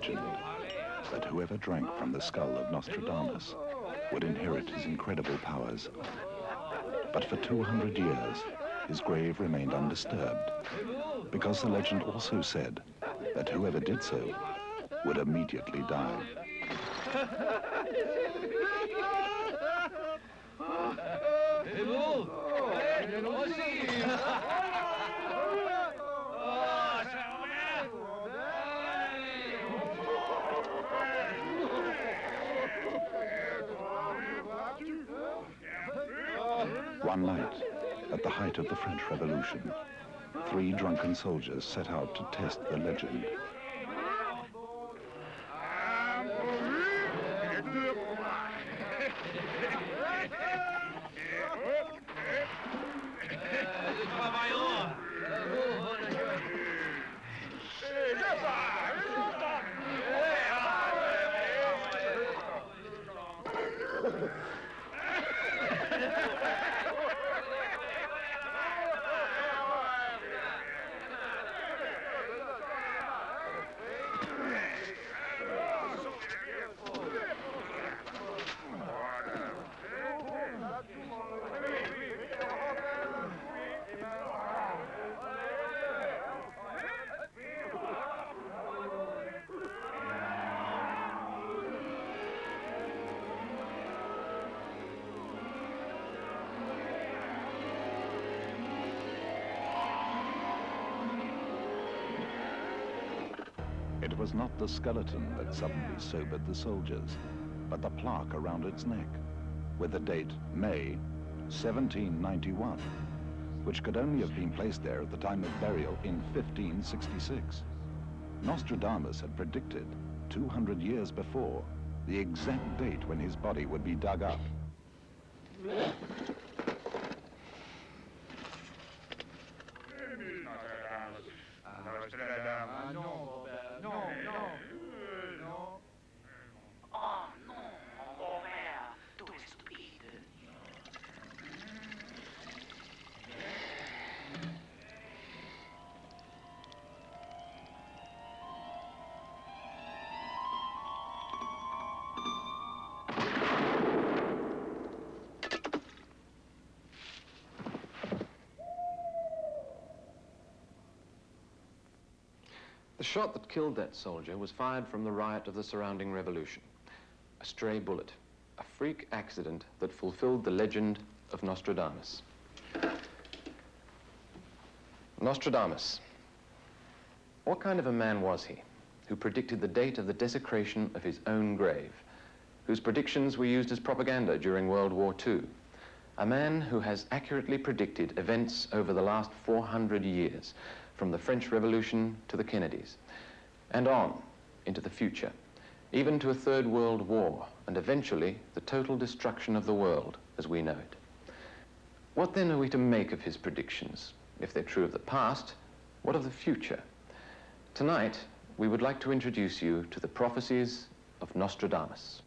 legend that whoever drank from the skull of Nostradamus would inherit his incredible powers. But for 200 years, his grave remained undisturbed, because the legend also said that whoever did so would immediately die. One night, at the height of the French Revolution, 3 drunken soldiers set out to test the legend. It was not the skeleton that suddenly sobered the soldiers, but the plaque around its neck, with the date May 1791, which could only have been placed there at the time of burial in 1566. Nostradamus had predicted 200 years before the exact date when his body would be dug up. The shot that killed that soldier was fired from the riot of the surrounding revolution. A stray bullet, a freak accident that fulfilled the legend of Nostradamus. Nostradamus. What kind of a man was he, who predicted the date of the desecration of his own grave, whose predictions were used as propaganda during World War II? A man who has accurately predicted events over the last 400 years, from the French Revolution to the Kennedys, and on into the future, even to a Third World War, and eventually the total destruction of the world as we know it. What then are we to make of his predictions? If they're true of the past, what of the future? Tonight, we would like to introduce you to the prophecies of Nostradamus.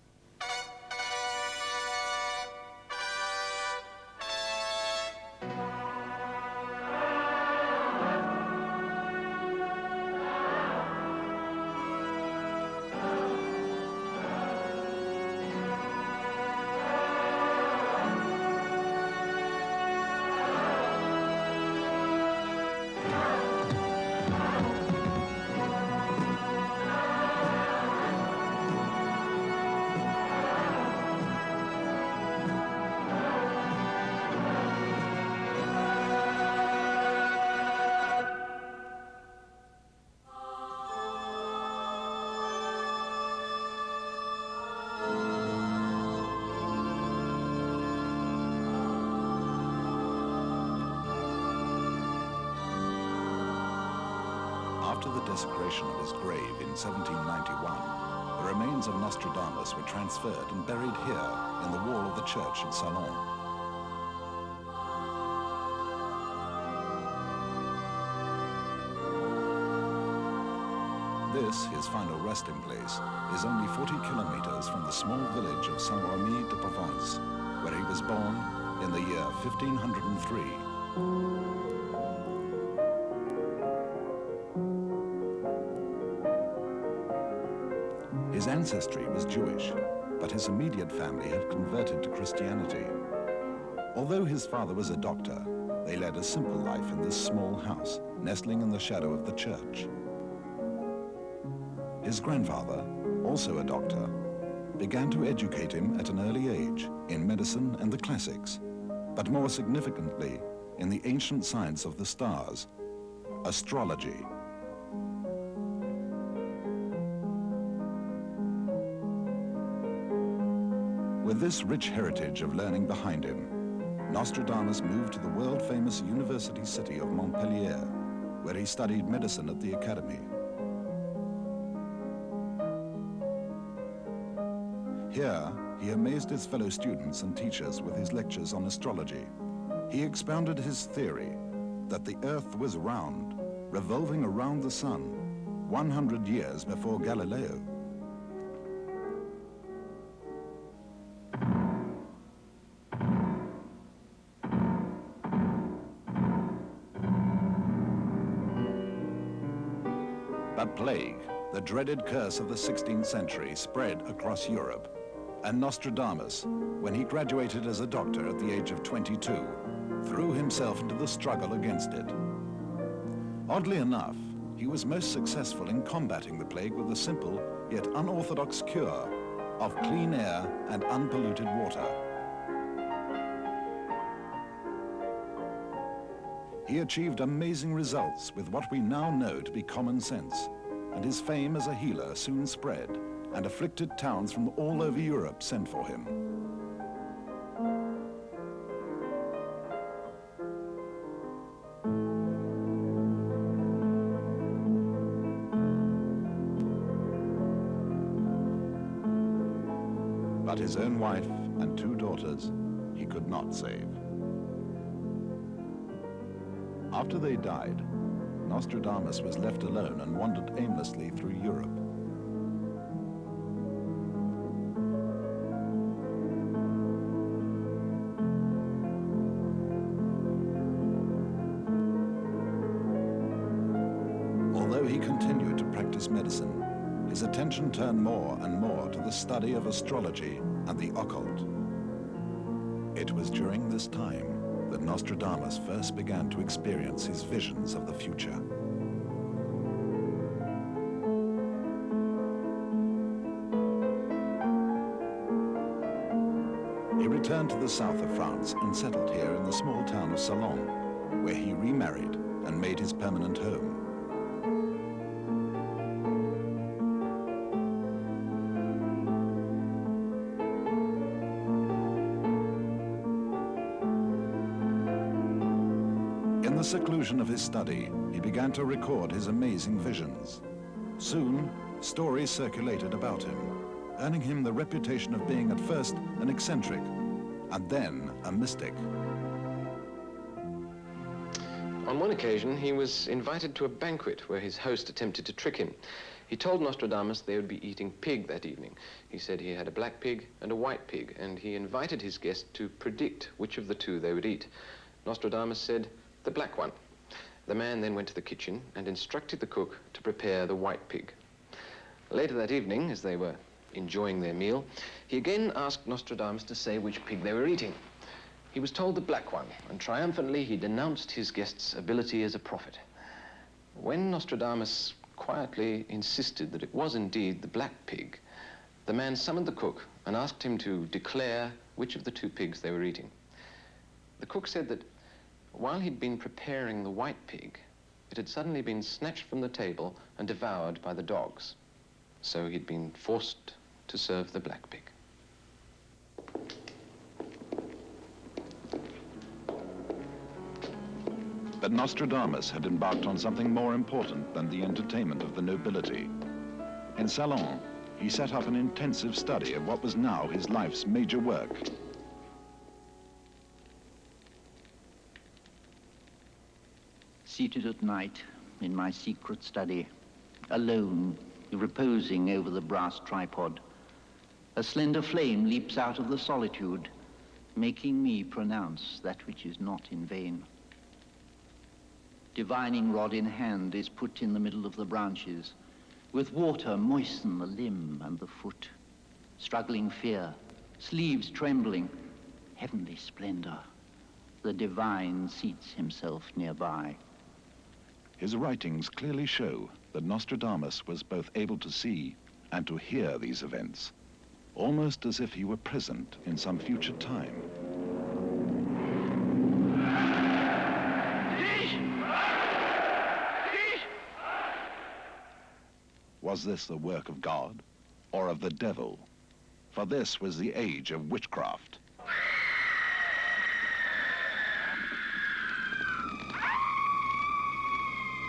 After the desecration of his grave in 1791, the remains of Nostradamus were transferred and buried here in the wall of the church at Salon. This, his final resting place, is only 40 kilometers from the small village of Saint-Remy-de-Provence, where he was born in the year 1503. ancestry was Jewish, but his immediate family had converted to Christianity. Although his father was a doctor, they led a simple life in this small house, nestling in the shadow of the church. His grandfather, also a doctor, began to educate him at an early age in medicine and the classics, but more significantly, in the ancient science of the stars, astrology. With this rich heritage of learning behind him, Nostradamus moved to the world-famous university city of Montpellier, where he studied medicine at the academy. Here, he amazed his fellow students and teachers with his lectures on astrology. He expounded his theory that the Earth was round, revolving around the sun, 100 years before Galileo. But plague, the dreaded curse of the 16th century, spread across Europe. And Nostradamus, when he graduated as a doctor at the age of 22, threw himself into the struggle against it. Oddly enough, he was most successful in combating the plague with a simple yet unorthodox cure of clean air and unpolluted water. He achieved amazing results with what we now know to be common sense, and his fame as a healer soon spread, and afflicted towns from all over Europe sent for him. But his own wife and 2 daughters he could not save. After they died, Nostradamus was left alone and wandered aimlessly through Europe. Although he continued to practice medicine, his attention turned more and more to the study of astrology and the occult. It was during this time that Nostradamus first began to experience his visions of the future. He returned to the south of France and settled here in the small town of Salon, where he remarried and made his permanent home. In the seclusion of his study, he began to record his amazing visions. Soon, stories circulated about him, earning him the reputation of being at first an eccentric, and then a mystic. On one occasion, he was invited to a banquet where his host attempted to trick him. He told Nostradamus they would be eating pig that evening. He said he had a black pig and a white pig, and he invited his guest to predict which of the 2 they would eat. Nostradamus said, "The black one." The man then went to the kitchen and instructed the cook to prepare the white pig. Later that evening, as they were enjoying their meal, he again asked Nostradamus to say which pig they were eating. He was told the black one, and triumphantly he denounced his guest's ability as a prophet. When Nostradamus quietly insisted that it was indeed the black pig, the man summoned the cook and asked him to declare which of the 2 pigs they were eating. The cook said that while he'd been preparing the white pig, it had suddenly been snatched from the table and devoured by the dogs. So he'd been forced to serve the black pig. But Nostradamus had embarked on something more important than the entertainment of the nobility. In Salon, he set up an intensive study of what was now his life's major work. Seated at night in my secret study, alone, reposing over the brass tripod, a slender flame leaps out of the solitude, making me pronounce that which is not in vain. Divining rod in hand is put in the middle of the branches, With water moisten the limb and the foot. Struggling fear, sleeves trembling, heavenly splendor. The divine seats himself nearby. His writings clearly show that Nostradamus was both able to see and to hear these events, almost as if he were present in some future time. Was this the work of God or of the devil? For this was the age of witchcraft.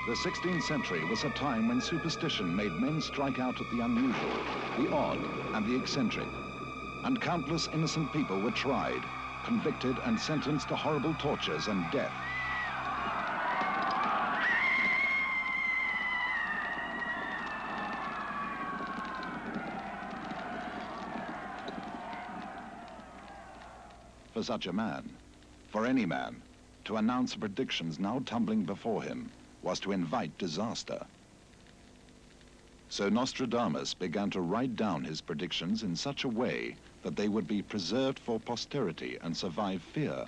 The 16th century was a time when superstition made men strike out at the unusual, the odd, and the eccentric. And countless innocent people were tried, convicted, and sentenced to horrible tortures and death. For such a man, for any man, to announce predictions now tumbling before him was to invite disaster. So Nostradamus began to write down his predictions in such a way that they would be preserved for posterity and survive fear,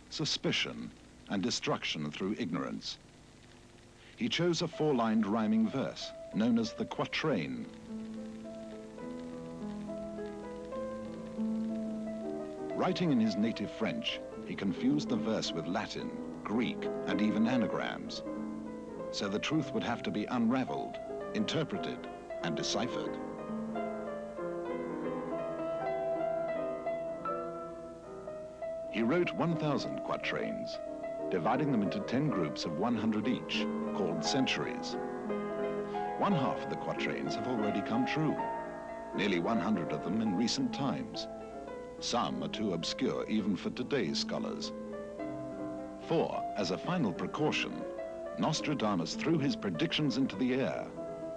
suspicion, and destruction through ignorance. He chose a four-lined rhyming verse, known as the quatrain. Writing in his native French, he confused the verse with Latin, Greek, and even anagrams. So the truth would have to be unraveled, interpreted, and deciphered. He wrote 1,000 quatrains, dividing them into 10 groups of 100 each, called centuries. One half of the quatrains have already come true, nearly 100 of them in recent times. Some are too obscure even for today's scholars. For, as a final precaution, Nostradamus threw his predictions into the air,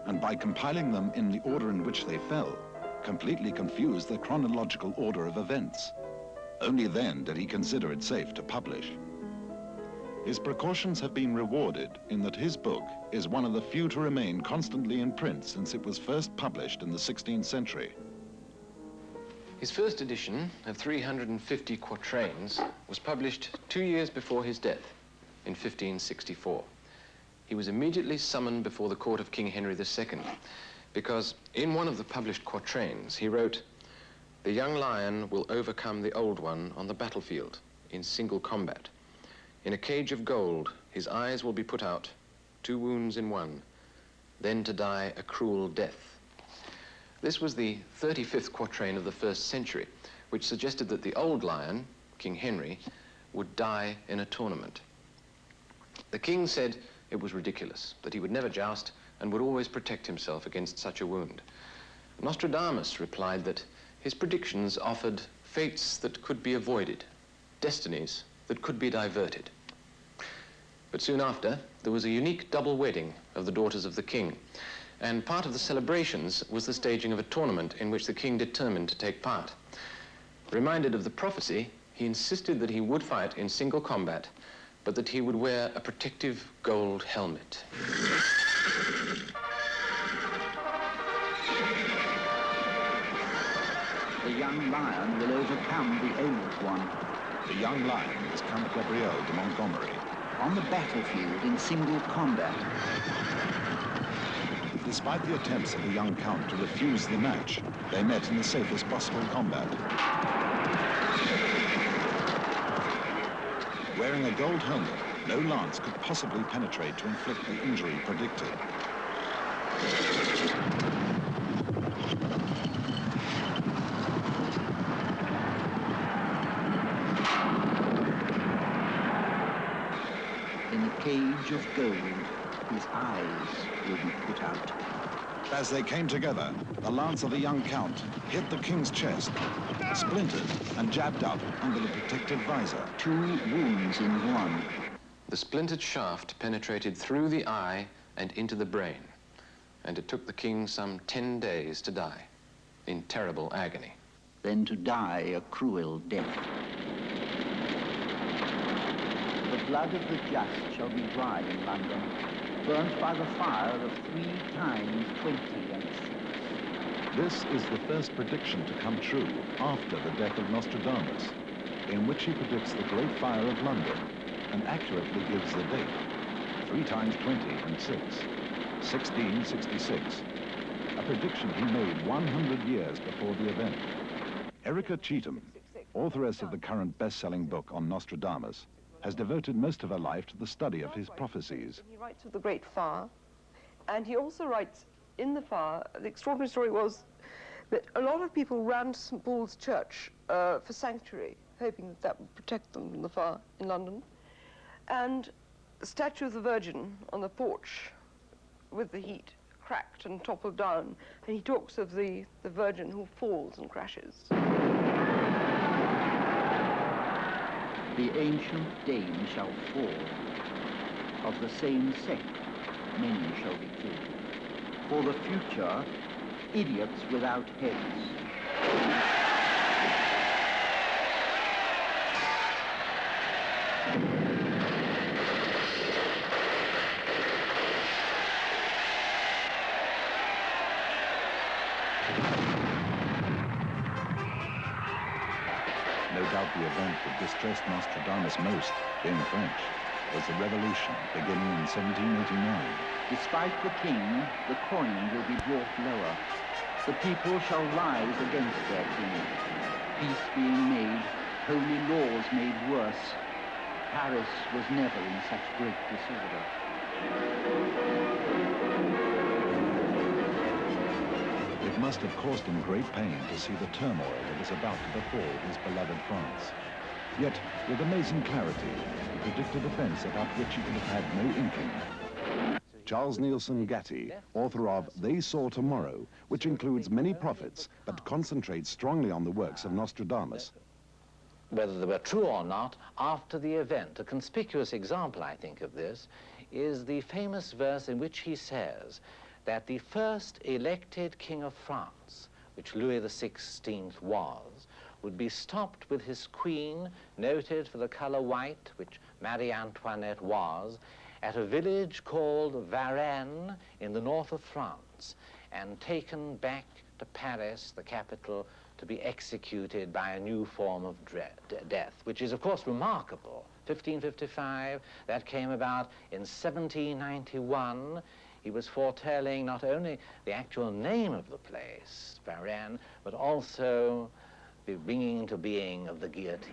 and by compiling them in the order in which they fell, completely confused the chronological order of events. Only then did he consider it safe to publish. His precautions have been rewarded in that his book is one of the few to remain constantly in print since it was first published in the 16th century. His first edition of 350 quatrains was published 2 years before his death in 1564. He was immediately summoned before the court of King Henry II because in one of the published quatrains he wrote, "The young lion will overcome the old one on the battlefield in single combat. In a cage of gold his eyes will be put out, 2 wounds in one, then to die a cruel death." This was the 35th quatrain of the 1st century, which suggested that the old lion, King Henry, would die in a tournament. The king said it was ridiculous, that he would never joust and would always protect himself against such a wound. Nostradamus replied that his predictions offered fates that could be avoided, destinies that could be diverted. But soon after, there was a unique double wedding of the daughters of the king, and part of the celebrations was the staging of a tournament in which the king determined to take part. Reminded of the prophecy, he insisted that he would fight in single combat, but that he would wear a protective gold helmet. The young lion will overcome the old one. The young lion is Count Gabriel de Montgomery. On the battlefield in single combat. Despite the attempts of the young count to refuse the match, they met in the safest possible combat. Wearing a gold helmet, no lance could possibly penetrate to inflict the injury predicted. In a cage of gold, his eyes will be put out. As they came together, the lance of the young count hit the king's chest, splintered, and jabbed up under the protective visor. 2 wounds in one. The splintered shaft penetrated through the eye and into the brain, and it took the king some 10 days to die, in terrible agony. Then to die a cruel death. The blood of the just shall be dry in London, burnt by the fire of 3 times 20 and 6. This is the first prediction to come true after the death of Nostradamus, in which he predicts the Great Fire of London and accurately gives the date, 3 times 20 and 6, 1666, a prediction he made 100 years before the event. Erica Cheetham, authoress of the current best-selling book on Nostradamus, has devoted most of her life to the study of his prophecies. He writes of the Great Fire, and he also writes in the fire. The extraordinary story was that a lot of people ran to St. Paul's Church for sanctuary, hoping that that would protect them from the fire in London. And the statue of the Virgin on the porch with the heat cracked and toppled down, and he talks of the Virgin who falls and crashes. The ancient dame shall fall. Of the same sect, many shall be killed. For the future, idiots without heads. No doubt the event that distressed Nostradamus most, being French, was the revolution beginning in 1789. Despite the king, the coin will be brought lower. The people shall rise against their king. Peace being made, holy laws made worse. Paris was never in such great disorder. It must have caused him great pain to see the turmoil that was about to befall his beloved France. Yet, with amazing clarity, he predicted events about which he could have had no inkling. Charles Nielsen Gatty, author of They Saw Tomorrow, which includes many prophets, but concentrates strongly on the works of Nostradamus. Whether they were true or not, after the event, a conspicuous example, I think, of this is the famous verse in which he says that the first elected king of France, which Louis XVI was, would be stopped with his queen, noted for the color white, which Marie Antoinette was, at a village called Varennes in the north of France, and taken back to Paris, the capital, to be executed by a new form of death, which is, of course, remarkable. 1555, that came about in 1791. He was foretelling not only the actual name of the place, Varennes, but also the bringing into being of the guillotine.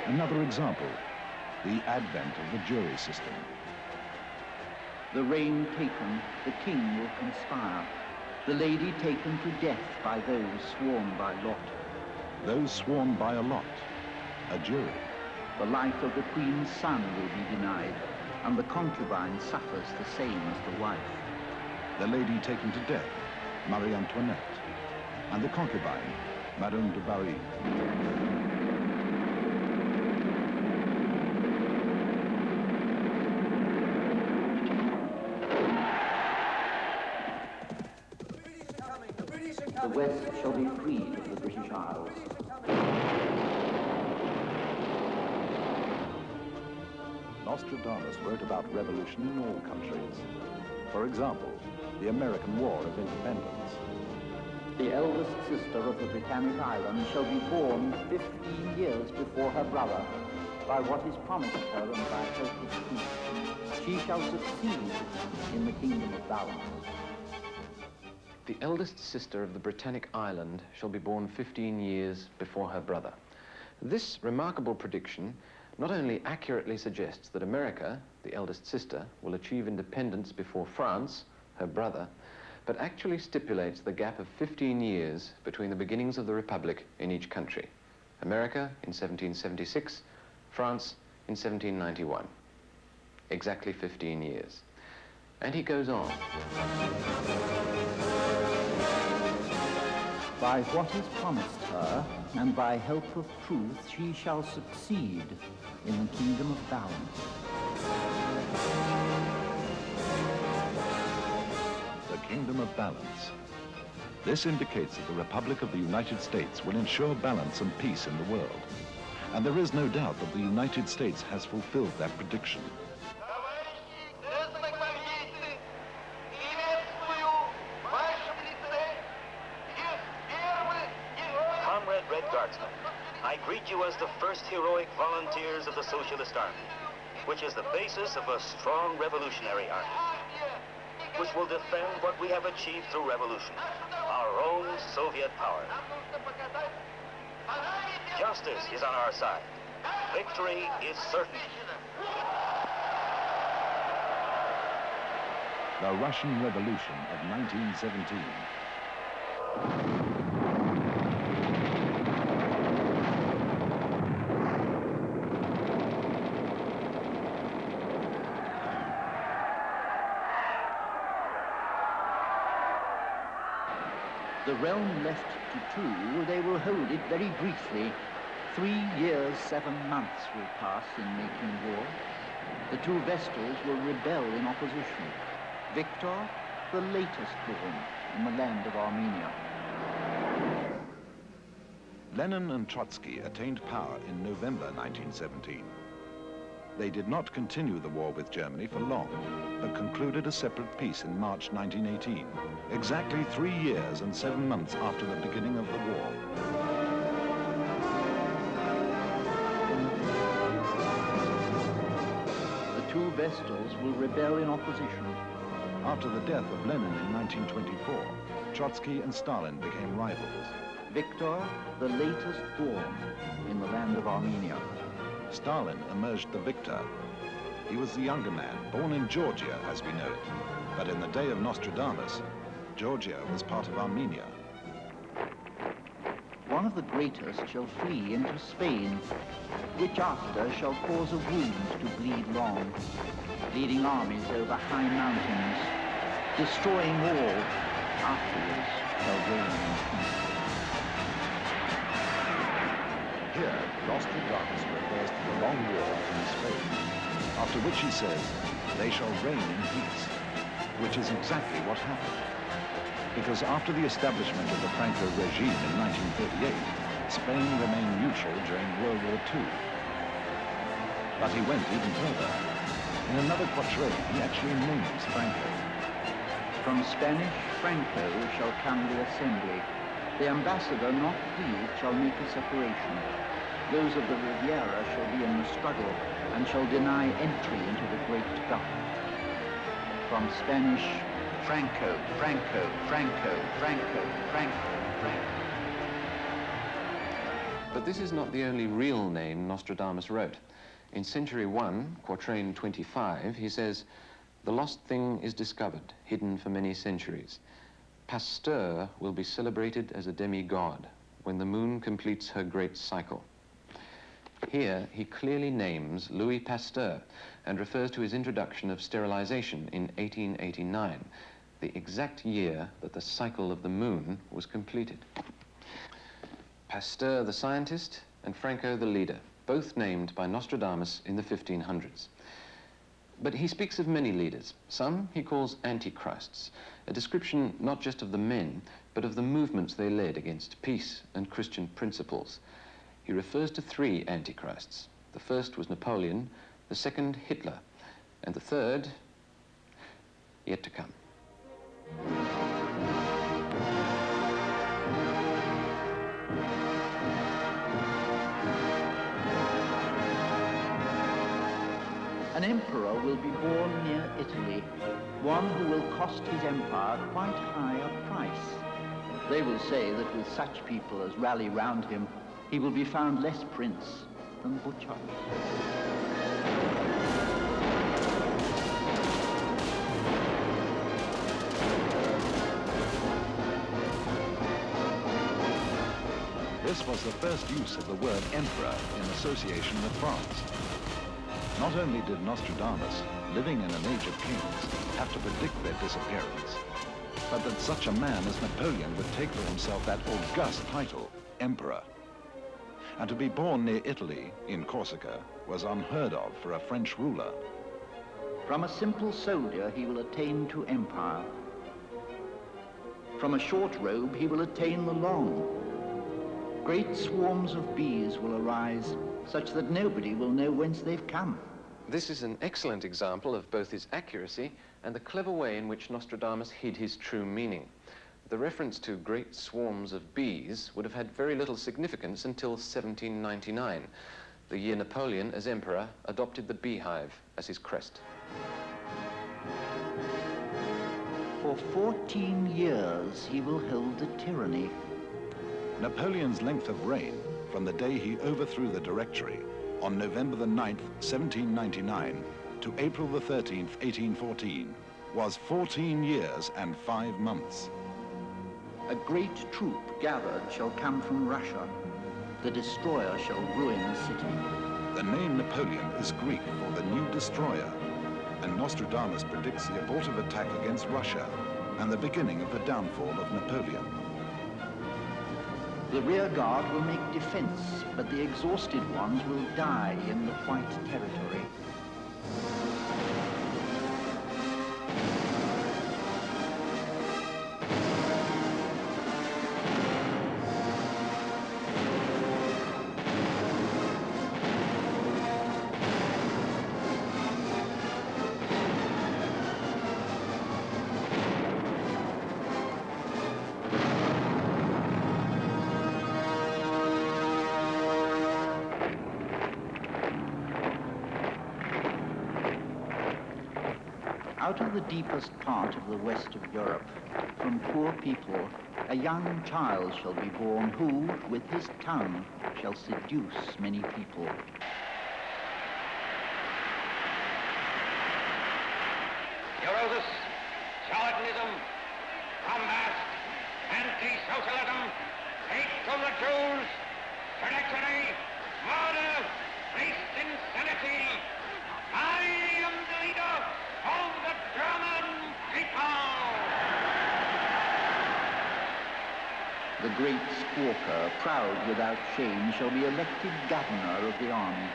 Another example, the advent of the jury system. The reign taken, the king will conspire. The lady taken to death by those sworn by lot. Those sworn by a lot, a jury. The life of the queen's son will be denied, and the concubine suffers the same as the wife. The lady taken to death, Marie Antoinette, and the concubine, Madame de Barry. The West shall be freed of the British Isles. Nostradamus wrote about revolution in all countries. For example, the American War of Independence. The eldest sister of the Britannic Island shall be born 15 years before her brother, by what is promised her and by help of truth. She shall succeed in the kingdom of balance. The eldest sister of the Britannic Island shall be born 15 years before her brother. This remarkable prediction not only accurately suggests that America, the eldest sister, will achieve independence before France, her brother, but actually stipulates the gap of 15 years between the beginnings of the Republic in each country. America in 1776, France in 1791. Exactly 15 years. And he goes on. By what is promised her, and by help of truth, she shall succeed in the kingdom of balance. The kingdom of balance. This indicates that the Republic of the United States will ensure balance and peace in the world. And there is no doubt that the United States has fulfilled that prediction. Comrade Red Guardsmen, I greet you as the first heroic volunteers of the Socialist Army, which is the basis of a strong revolutionary army, which will defend what we have achieved through revolution, our own Soviet power. Justice is on our side. Victory is certain. The Russian Revolution of 1917. The realm left to two, they will hold it very briefly. 3 years, 7 months will pass in making war. The two Vestals will rebel in opposition. Victor, the latest born in the land of Armenia. Lenin and Trotsky attained power in November 1917. They did not continue the war with Germany for long, but concluded a separate peace in March 1918, exactly 3 years and 7 months after the beginning of the war. The two Vestals will rebel in opposition. After the death of Lenin in 1924, Trotsky and Stalin became rivals. Victor, the latest born in the land of Armenia. Stalin emerged the victor. He was the younger man, born in Georgia as we know it. But in the day of Nostradamus, Georgia was part of Armenia. One of the greatest shall flee into Spain, which after shall cause a wound to bleed long, leading armies over high mountains, destroying all, afterwards shall reign in peace. Here, Nostradamus refers to the long war in Spain, after which he says, they shall reign in peace, which is exactly what happened. Because after the establishment of the Franco regime in 1938, Spain remained neutral during World War II. But he went even further. In another quatrain, he actually names Franco. From Spanish, Franco shall come the assembly. The ambassador not pleased shall make a separation. Those of the Riviera shall be in the struggle and shall deny entry into the great government. From Spanish, Franco, Franco, Franco, Franco, Franco, Franco. But this is not the only real name Nostradamus wrote. In Century 1, Quatrain 25, he says, "The lost thing is discovered, hidden for many centuries. Pasteur will be celebrated as a demigod when the moon completes her great cycle." Here, he clearly names Louis Pasteur and refers to his introduction of sterilization in 1889, the exact year that the cycle of the moon was completed. Pasteur the scientist and Franco the leader, both named by Nostradamus in the 1500s. But he speaks of many leaders. Some he calls antichrists, a description not just of the men, but of the movements they led against peace and Christian principles. He refers to 3 antichrists. The first was Napoleon, the second Hitler, and the third yet to come. An emperor will be born near Italy, one who will cost his empire quite high a price. They will say that with such people as rally round him, he will be found less prince than butcher. This was the first use of the word emperor in association with France. Not only did Nostradamus, living in an age of kings, have to predict their disappearance, but that such a man as Napoleon would take for himself that august title, emperor. And to be born near Italy, in Corsica, was unheard of for a French ruler. From a simple soldier he will attain to empire. From a short robe he will attain the long. Great swarms of bees will arise, such that nobody will know whence they've come. This is an excellent example of both his accuracy and the clever way in which Nostradamus hid his true meaning. The reference to great swarms of bees would have had very little significance until 1799, the year Napoleon, as emperor, adopted the beehive as his crest. For 14 years he will hold the tyranny. Napoleon's length of reign, from the day he overthrew the Directory on November the 9th, 1799, to April the 13th, 1814, was 14 years and 5 months. A great troop gathered shall come from Russia. The destroyer shall ruin the city. The name Napoleon is Greek for the new destroyer, and Nostradamus predicts the abortive attack against Russia and the beginning of the downfall of Napoleon. The rear guard will make defense, but the exhausted ones will die in the White Territory. Out of the deepest part of the west of Europe, from poor people, a young child shall be born who, with his tongue, shall seduce many people. Neurosis, charlatanism, bombast, anti-socialism, hate from the Jews, trajectory, murder, base insanity. I am the leader of the German people! The great squawker, proud without shame, shall be elected governor of the army.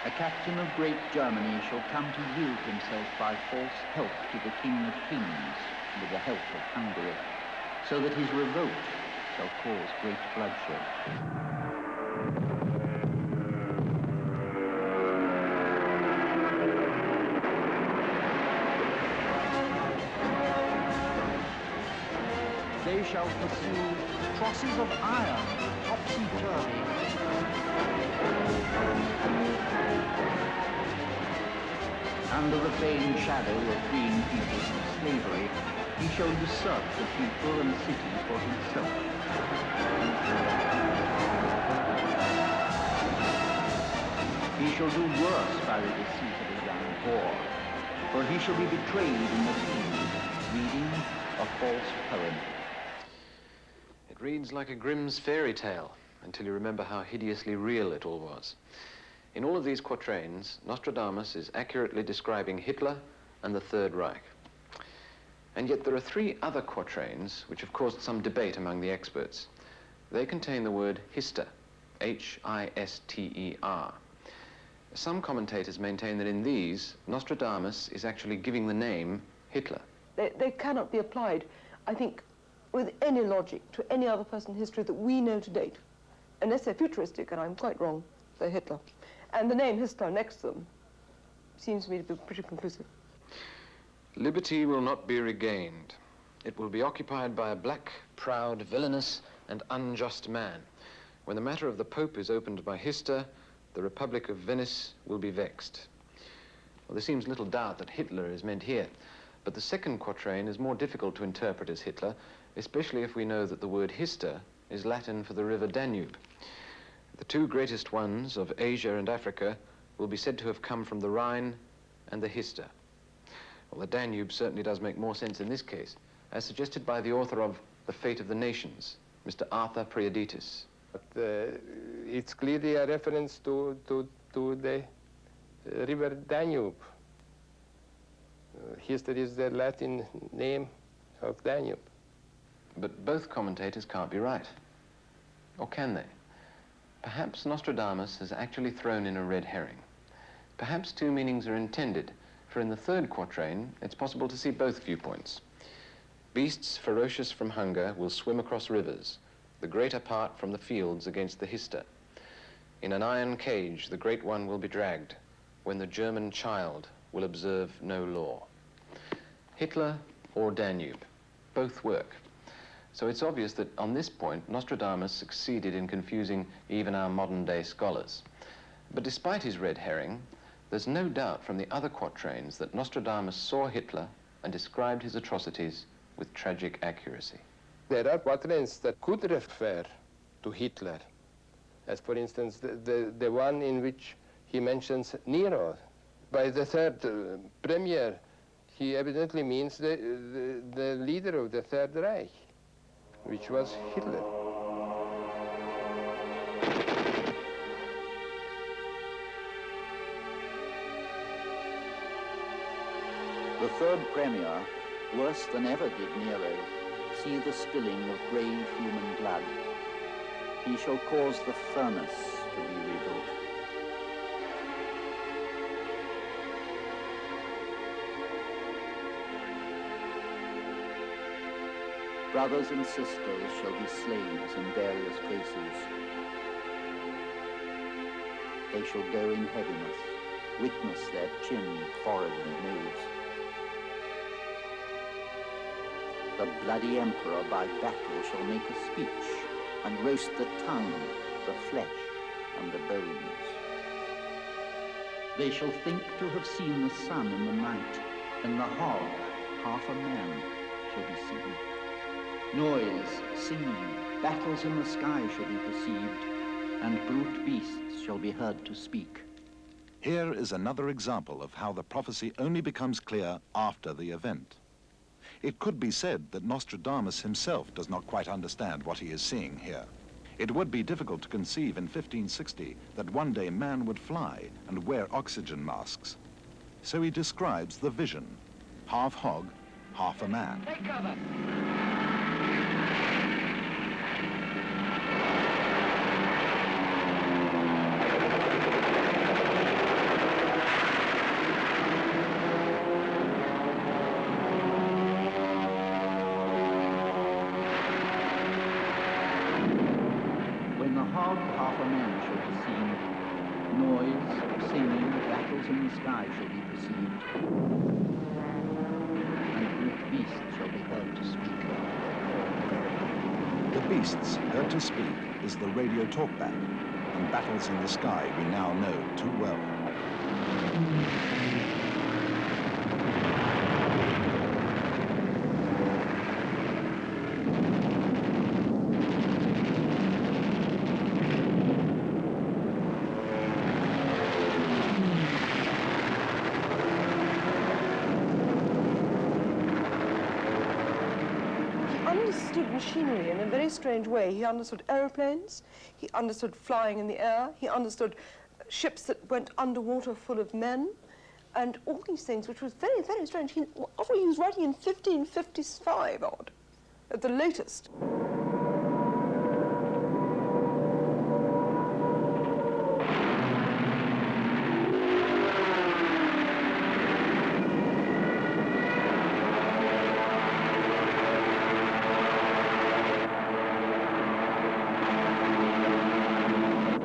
A captain of great Germany shall come to yield himself by false help to the King of Kings with the help of Hungary, so that his revolt shall cause great bloodshed. They shall pursue crosses of iron, topsy-turvy. Under the feigned shadow of freeing people from slavery, he shall usurp the people and city for himself. He shall do worse by the deceit of a young whore, for he shall be betrayed in the field, reading a false poem. It reads like a Grimm's fairy tale, until you remember how hideously real it all was. In all of these quatrains, Nostradamus is accurately describing Hitler and the Third Reich. And yet there are 3 other quatrains which have caused some debate among the experts. They contain the word hister, H-I-S-T-E-R. Some commentators maintain that in these, Nostradamus is actually giving the name Hitler. They cannot be applied, I think, with any logic to any other person in history that we know to date. Unless they're futuristic, and I'm quite wrong, they're Hitler. And the name Hitler next to them seems to me to be pretty conclusive. Liberty will not be regained. It will be occupied by a black, proud, villainous, and unjust man. When the matter of the Pope is opened by Hister, the Republic of Venice will be vexed. Well, there seems little doubt that Hitler is meant here, but the second quatrain is more difficult to interpret as Hitler, especially if we know that the word Hister is Latin for the river Danube. The 2 greatest ones of Asia and Africa will be said to have come from the Rhine and the Hister. Well, the Danube certainly does make more sense in this case, as suggested by the author of The Fate of the Nations, Mr. Arthur Priaditis. But it's clearly a reference to the river Danube. History is the Latin name of Danube. But both commentators can't be right. Or can they? Perhaps Nostradamus has actually thrown in a red herring. Perhaps two meanings are intended, for in the third quatrain, it's possible to see both viewpoints. Beasts ferocious from hunger will swim across rivers, the greater part from the fields against the Hister. In an iron cage, the great one will be dragged, when the German child will observe no law. Hitler or Danube, both work. So it's obvious that on this point, Nostradamus succeeded in confusing even our modern-day scholars. But despite his red herring, there's no doubt from the other quatrains that Nostradamus saw Hitler and described his atrocities with tragic accuracy. There are quatrains that could refer to Hitler, as for instance the one in which he mentions Nero. By the third premier, he evidently means the leader of the Third Reich, which was Hitler. The third premier, worse than ever did Nero, see the spilling of brave human blood. He shall cause the furnace to be rebuilt. Brothers and sisters shall be slaves in various places. They shall go in heaviness, witness their chin, forehead, and nose. The bloody emperor by battle shall make a speech, and roast the tongue, the flesh, and the bones. They shall think to have seen the sun in the night, and the hog, half a man, shall be seen. Noise, singing, battles in the sky shall be perceived, and brute beasts shall be heard to speak. Here is another example of how the prophecy only becomes clear after the event. It could be said that Nostradamus himself does not quite understand what he is seeing here. It would be difficult to conceive in 1560 that one day man would fly and wear oxygen masks. So he describes the vision: half hog, half a man. Take cover. When the hog, half a man, shall be seen, noise, singing, battles in the sky shall be perceived, and brute beasts shall be heard to speak. The beasts heard to speak is the radio talkback, and battles in the sky we now know too well. Understood machinery in a very strange way. He understood aeroplanes, he understood flying in the air, he understood ships that went underwater full of men, and all these things, which was very, very strange. He was writing in 1555 odd, at the latest.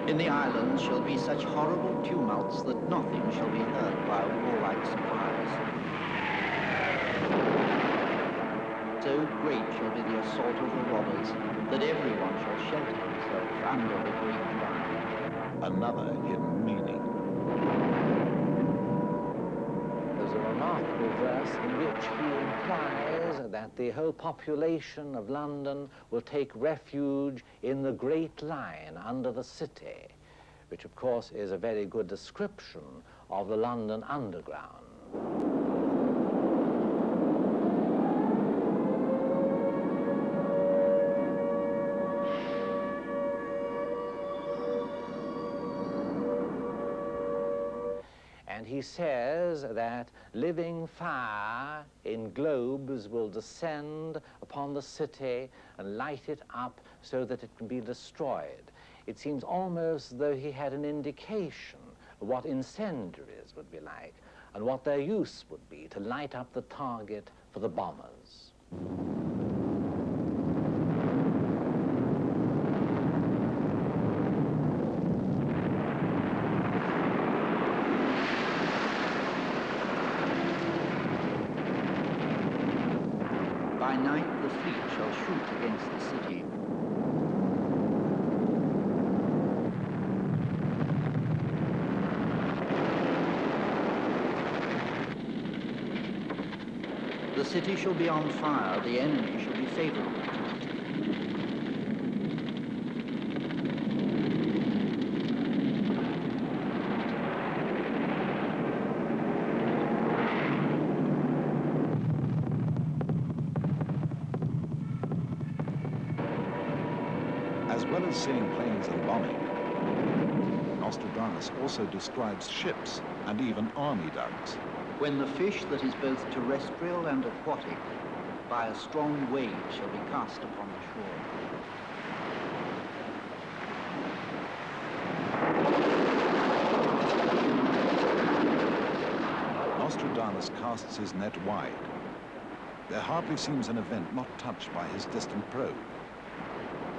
In the islands shall be such horrible tumults that nothing shall be heard by a warlike surprise. So great shall be the assault of the robbers that everyone shall shelter himself under the great line. Another hidden meaning. There's a remarkable verse in which he implies that the whole population of London will take refuge in the Great Line under the city, which of course is a very good description of the London Underground. And And he says that living fire in globes will descend upon the city and light it up so that it can be destroyed. It seems almost as though he had an indication of what incendiaries would be like and what their use would be to light up the target for the bombers. By night, the fleet shall shoot against the city. The city shall be on fire, the enemy shall be favorable to it. As well as seeing planes and bombing, Nostradamus also describes ships and even army ducks. When the fish that is both terrestrial and aquatic, by a strong wave shall be cast upon the shore. Nostradamus casts his net wide. There hardly seems an event not touched by his distant probe.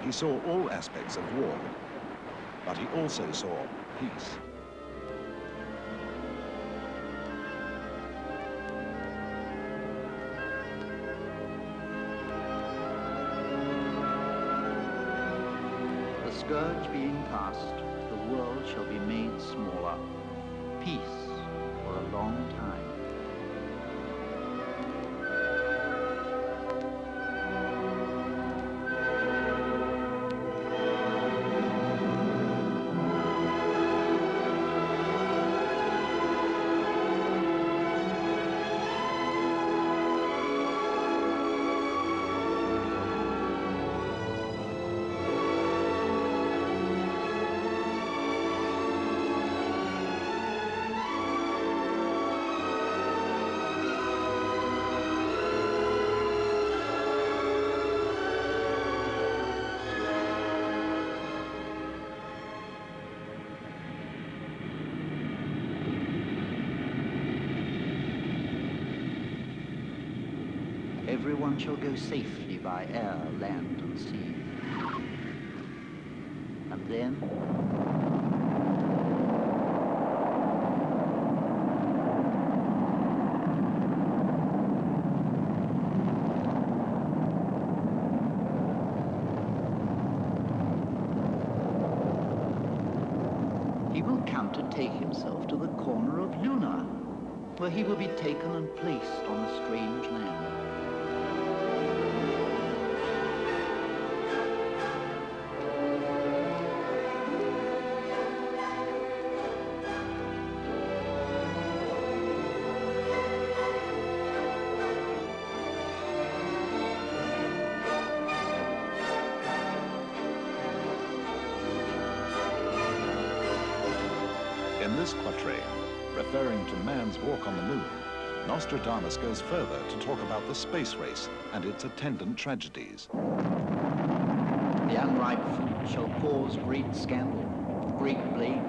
He saw all aspects of war, but he also saw peace. The scourge being past, the world shall be made smaller. Peace for a long time. Everyone shall go safely by air, land, and sea. And then, he will come to take himself to the corner of Luna, where he will be taken and placed on a strange land. In this quatrain, referring to man's walk on the moon, Nostradamus goes further to talk about the space race and its attendant tragedies. The unripe fruit shall cause great scandal, great blame.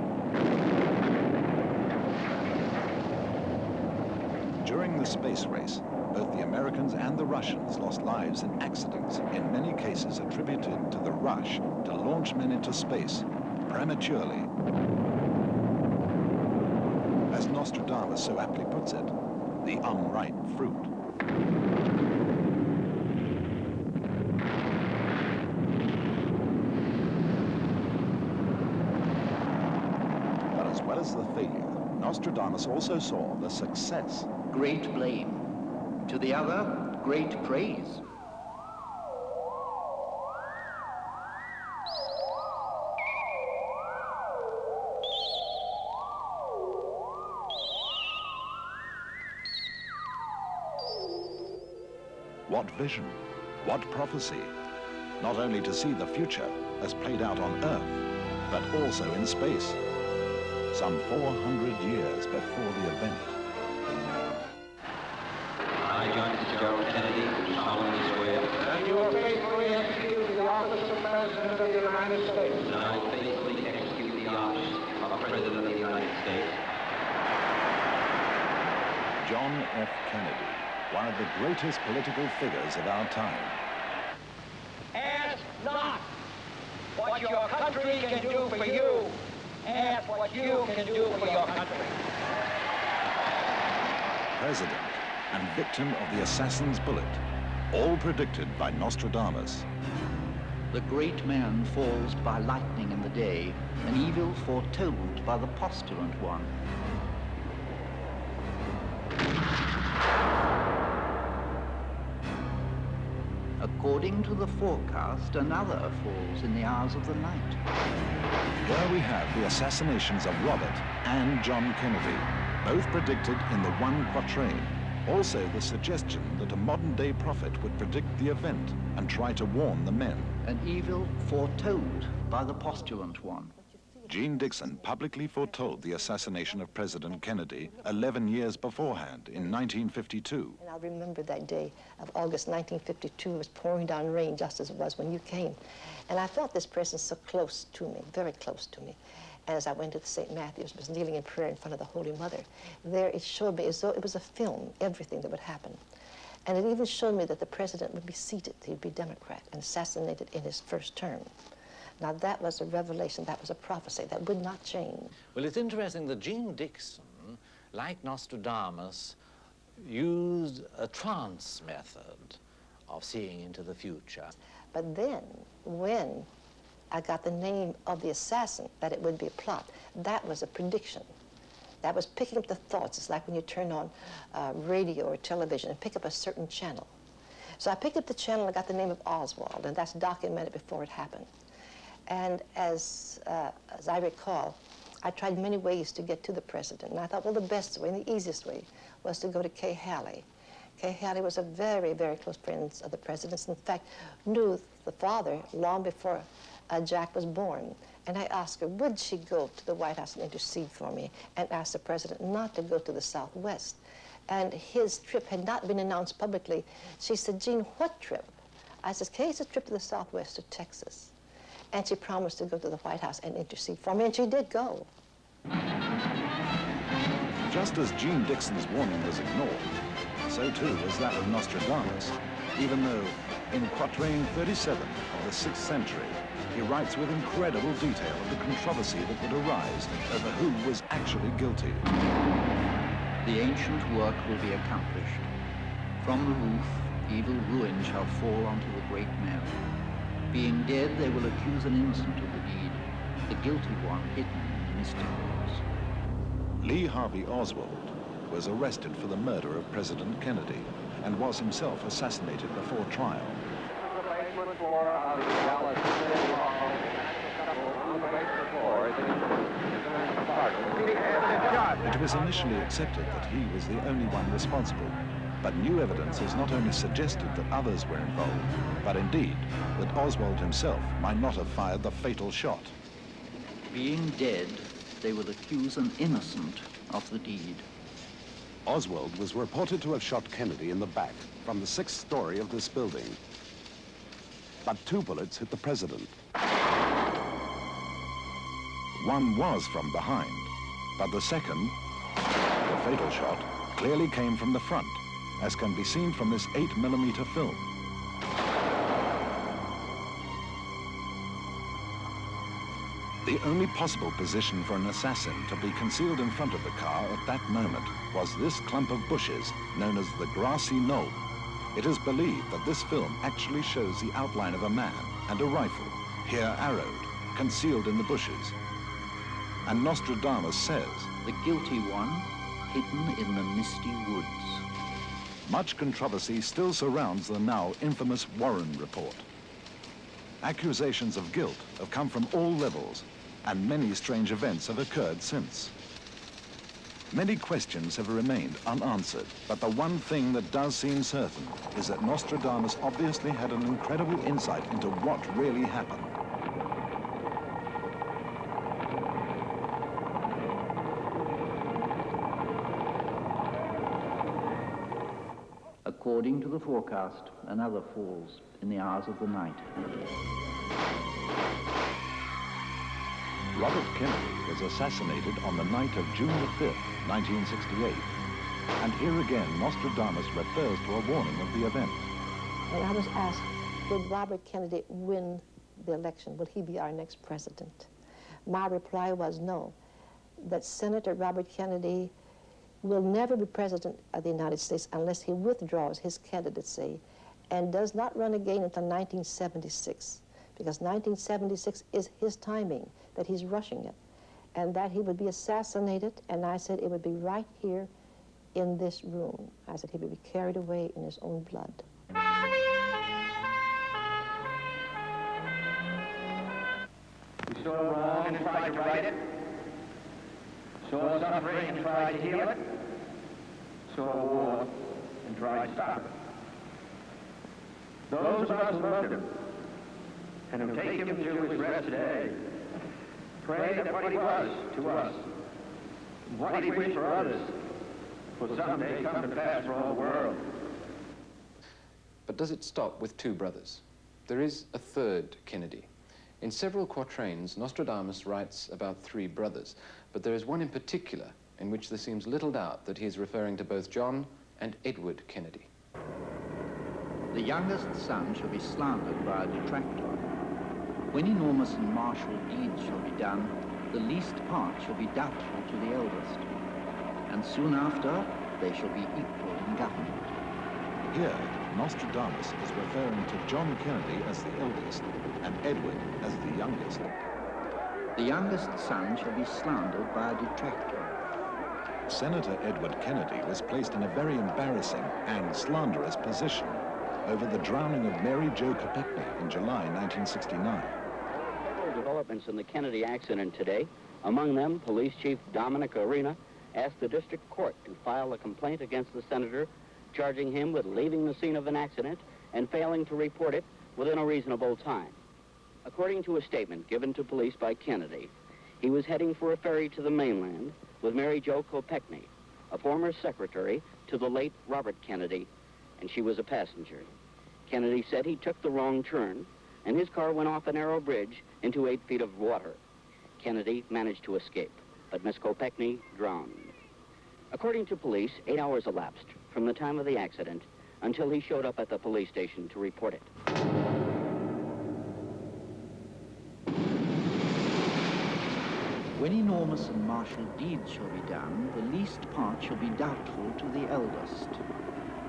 During the space race, both the Americans and the Russians lost lives in accidents, in many cases attributed to the rush to launch men into space prematurely. As Nostradamus so aptly puts it, the unripe fruit. But as well as the failure, Nostradamus also saw the success. Great blame. To the other, great praise. What vision, what prophecy, not only to see the future as played out on Earth, but also in space, some 400 years before the John F. Kennedy, one of the greatest political figures of our time. Ask not what your country can do for you. Ask what you can do for your country. President and victim of the assassin's bullet, all predicted by Nostradamus. The great man falls by lightning in the day, an evil foretold by the postulant one. According to the forecast, another falls in the hours of the night. Here we have the assassinations of Robert and John Kennedy, both predicted in the one quatrain. Also the suggestion that a modern-day prophet would predict the event and try to warn the men. An evil foretold by the postulant one. Jeane Dixon publicly foretold the assassination of President Kennedy 11 years beforehand, in 1952. And I remember that day of August 1952. It was pouring down rain just as it was when you came. And I felt this presence so close to me, very close to me. And as I went to the St. Matthew's, was kneeling in prayer in front of the Holy Mother, there it showed me as though it was a film, everything that would happen. And it even showed me that the president would be seated, he'd be Democrat, and assassinated in his first term. Now that was a revelation, that was a prophecy, that would not change. Well, it's interesting that Jeane Dixon, like Nostradamus, used a trance method of seeing into the future. But then, when I got the name of the assassin, that it would be a plot, that was a prediction. That was picking up the thoughts. It's like when you turn on radio or television and pick up a certain channel. So I picked up the channel and I got the name of Oswald, and that's documented before it happened. And as I recall, I tried many ways to get to the president. And I thought, well, the best way and the easiest way was to go to Kay Haley. Kay Haley was a very, very close friend of the president's. In fact, knew the father long before Jack was born. And I asked her, would she go to the White House and intercede for me, and ask the president not to go to the Southwest. And his trip had not been announced publicly. She said, Jeane, what trip? I said, Kay, it's a trip to the Southwest, to Texas. And she promised to go to the White House and intercede for me, and she did go. Just as Jeane Dixon's warning was ignored, so too was that of Nostradamus, even though in quatrain 37 of the 6th century, he writes with incredible detail of the controversy that would arise over who was actually guilty. The ancient work will be accomplished. From the roof, evil ruin shall fall onto the great man. Being dead, they will accuse an innocent of the deed, the guilty one hidden in the misty woods. Lee Harvey Oswald was arrested for the murder of President Kennedy and was himself assassinated before trial. It was initially accepted that he was the only one responsible, but new evidence has not only suggested that others were involved, but indeed that Oswald himself might not have fired the fatal shot. Being dead, they will accuse an innocent of the deed. Oswald was reported to have shot Kennedy in the back from the 6th story of this building. But 2 bullets hit the president. One was from behind, but the second, the fatal shot, clearly came from the front, as can be seen from this 8mm film. The only possible position for an assassin to be concealed in front of the car at that moment was this clump of bushes known as the grassy knoll. It is believed that this film actually shows the outline of a man and a rifle, here arrowed, concealed in the bushes. And Nostradamus says, the guilty one hidden in the misty woods. Much controversy still surrounds the now infamous Warren Report. Accusations of guilt have come from all levels, and many strange events have occurred since. Many questions have remained unanswered, but the one thing that does seem certain is that Nostradamus obviously had an incredible insight into what really happened. According to the forecast, another falls in the hours of the night. Robert Kennedy was assassinated on the night of June the 5th, 1968. And here again, Nostradamus refers to a warning of the event. And I was asked, would Robert Kennedy win the election? Would he be our next president? My reply was no, that Senator Robert Kennedy will never be president of the United States unless he withdraws his candidacy and does not run again until 1976, because 1976 is his timing, that he's rushing it, and that he would be assassinated, and I said it would be right here in this room. I said he would be carried away in his own blood. We saw wrong and tried to right it, saw suffering and tried to heal it, saw war and tried to stop it. Those of us who loved him and who take him to his rest today pray that what he was to us, and what he wished for others, will someday come to pass for all the world. But does it stop with two brothers? There is a third Kennedy. In several quatrains, Nostradamus writes about three brothers, but there is one in particular in which there seems little doubt that he is referring to both John and Edward Kennedy. The youngest son shall be slandered by a detractor. When enormous and martial deeds shall be done, the least part shall be doubtful to the eldest. And soon after, they shall be equal in government. Here, Nostradamus is referring to John Kennedy as the eldest and Edward as the youngest. The youngest son shall be slandered by a detractor. Senator Edward Kennedy was placed in a very embarrassing and slanderous position over the drowning of Mary Jo Kopechne in July 1969. Several developments in the Kennedy accident today. Among them, Police Chief Dominic Arena asked the district court to file a complaint against the senator, charging him with leaving the scene of an accident and failing to report it within a reasonable time. According to a statement given to police by Kennedy, he was heading for a ferry to the mainland with Mary Jo Kopechne, a former secretary to the late Robert Kennedy, and she was a passenger. Kennedy said he took the wrong turn, and his car went off a narrow bridge into 8 feet of water. Kennedy managed to escape, but Miss Kopechne drowned. According to police, 8 hours elapsed from the time of the accident until he showed up at the police station to report it. When enormous and martial deeds shall be done, the least part shall be doubtful to the eldest.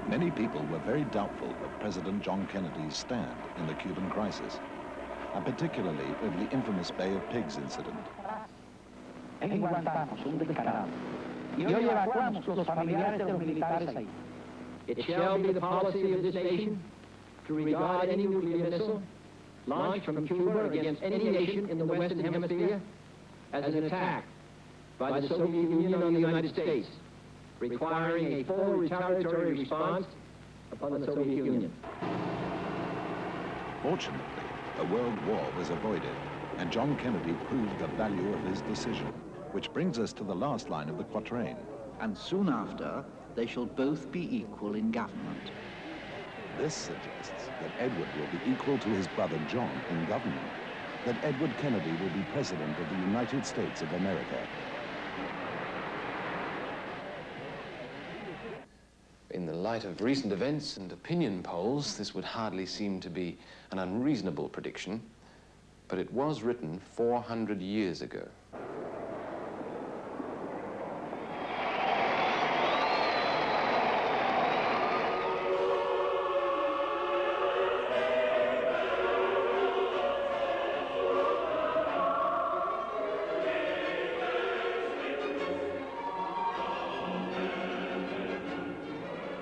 Many people were very doubtful of President John Kennedy's stand in the Cuban crisis, and particularly over the infamous Bay of Pigs incident. It shall be the policy of this nation to regard any nuclear missile launched from Cuba against any nation in the Western Hemisphere as an attack by the Soviet Union on the United States, requiring a full retaliatory response upon the Soviet Union. Fortunately, a world war was avoided, and John Kennedy proved the value of his decision, which brings us to the last line of the quatrain. And soon after, they shall both be equal in government. This suggests that Edward will be equal to his brother John in government, that Edward Kennedy will be President of the United States of America. In the light of recent events and opinion polls, this would hardly seem to be an unreasonable prediction, but it was written 400 years ago.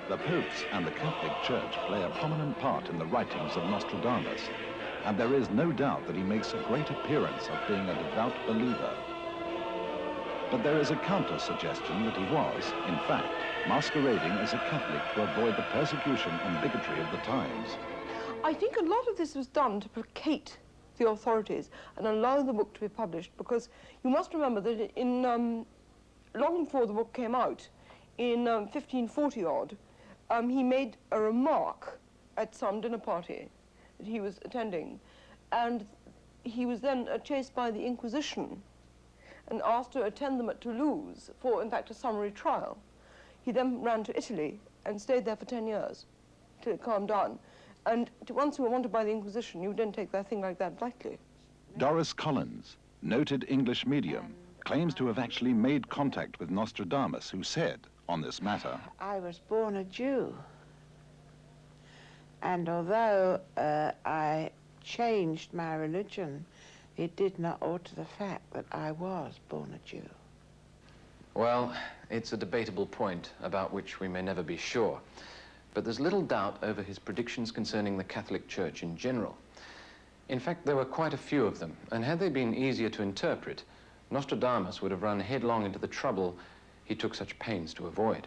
The popes and the Catholic Church play a prominent part in the writings of Nostradamus, and there is no doubt that he makes a great appearance of being a devout believer. But there is a counter-suggestion that he was, in fact, masquerading as a Catholic to avoid the persecution and bigotry of the times. I think a lot of this was done to placate the authorities and allow the book to be published, because you must remember that in long before the book came out, in 1540-odd, he made a remark at some dinner party that he was attending, and he was then chased by the Inquisition and asked to attend them at Toulouse for, in fact, a summary trial. He then ran to Italy and stayed there for 10 years till it calmed down. And once you were wanted by the Inquisition, you didn't take that thing like that lightly. Doris Collins, noted English medium, claims to have actually made contact with Nostradamus, who said, on this matter, I was born a Jew. And although I changed my religion, it did not alter the fact that I was born a Jew. Well, it's a debatable point about which we may never be sure. But there's little doubt over his predictions concerning the Catholic Church in general. In fact, there were quite a few of them, and had they been easier to interpret, Nostradamus would have run headlong into the trouble he took such pains to avoid.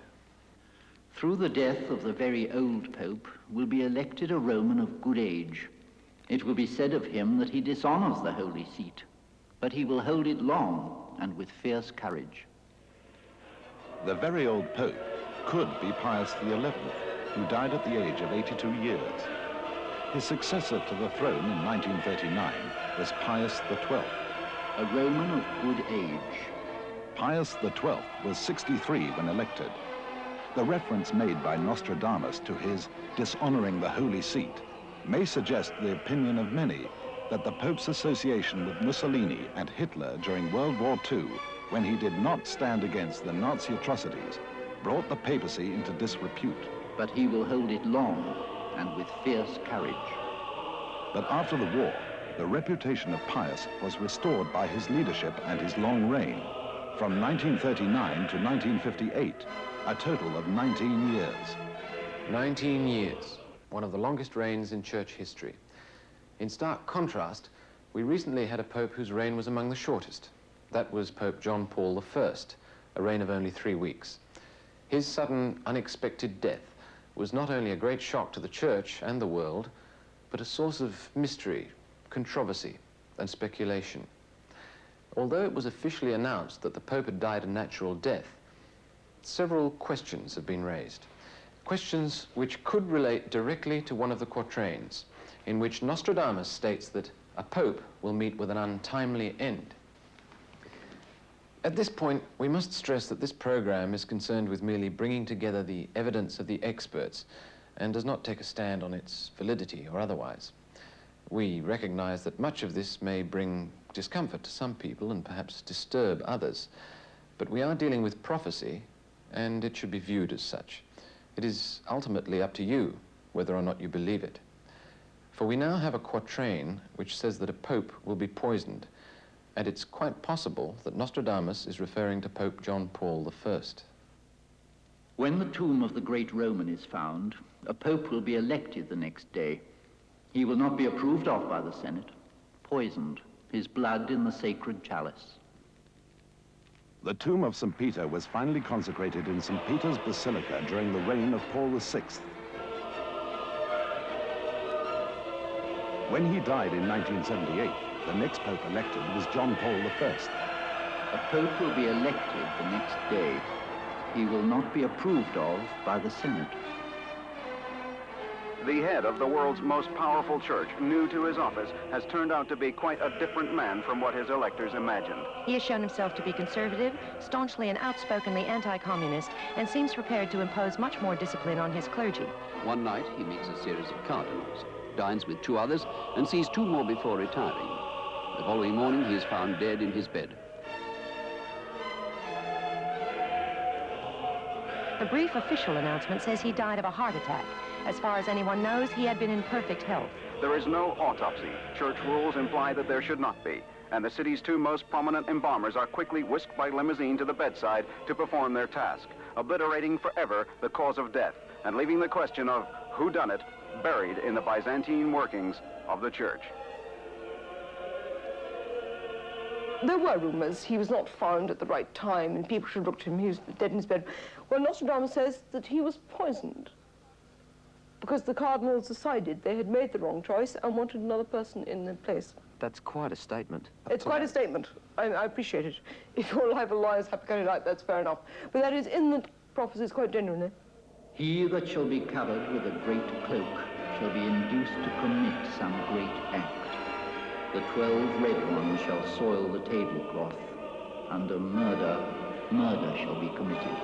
Through the death of the very old Pope will be elected a Roman of good age. It will be said of him that he dishonors the Holy Seat, but he will hold it long and with fierce courage. the very old Pope could be Pius XI, who died at the age of 82 years. His successor to the throne in 1939 was Pius XII. A Roman of good age. Pius XII was 63 when elected. The reference made by Nostradamus to his dishonoring the Holy Seat may suggest the opinion of many that the Pope's association with Mussolini and Hitler during World War II, when he did not stand against the Nazi atrocities, brought the papacy into disrepute. But he will hold it long and with fierce courage. But after the war, the reputation of Pius was restored by his leadership and his long reign. From 1939 to 1958, a total of 19 years. 19 years, one of the longest reigns in church history. In stark contrast, we recently had a pope whose reign was among the shortest. That was Pope John Paul I, a reign of only 3 weeks. His sudden, unexpected death was not only a great shock to the church and the world, but a source of mystery, controversy, and speculation. Although it was officially announced that the Pope had died a natural death, several questions have been raised. Questions which could relate directly to one of the quatrains, in which Nostradamus states that a Pope will meet with an untimely end. At this point, we must stress that this program is concerned with merely bringing together the evidence of the experts and does not take a stand on its validity or otherwise. We recognize that much of this may bring discomfort to some people and perhaps disturb others, but we are dealing with prophecy and it should be viewed as such. It is ultimately up to you whether or not you believe it. For we now have a quatrain which says that a pope will be poisoned, and it's quite possible that Nostradamus is referring to Pope John Paul I. When the tomb of the great Roman is found, a pope will be elected the next day. He will not be approved of by the Senate, poisoned, his blood in the sacred chalice. The tomb of St. Peter was finally consecrated in St. Peter's Basilica during the reign of Paul VI. When he died in 1978, the next pope elected was John Paul I. A pope will be elected the next day. He will not be approved of by the Senate. The head of the world's most powerful church, new to his office, has turned out to be quite a different man from what his electors imagined. He has shown himself to be conservative, staunchly and outspokenly anti-communist, and seems prepared to impose much more discipline on his clergy. One night, he meets a series of cardinals, dines with 2 others, and sees 2 more before retiring. The following morning, he is found dead in his bed. The brief official announcement says he died of a heart attack. As far as anyone knows, he had been in perfect health. There is no autopsy. Church rules imply that there should not be. And the city's 2 most prominent embalmers are quickly whisked by limousine to the bedside to perform their task, obliterating forever the cause of death and leaving the question of who done it buried in the Byzantine workings of the church. There were rumors he was not found at the right time and people should look to him, he was dead in his bed. Well, Nostradamus says that he was poisoned because the cardinals decided they had made the wrong choice and wanted another person in their place. That's quite a statement. It's quite a statement. I appreciate it. If your libel lawyers have to get it out, that's fair enough. But that is in the prophecies quite genuinely. He that shall be covered with a great cloak shall be induced to commit some great act. The 12 red ones shall soil the tablecloth. Under murder, murder shall be committed.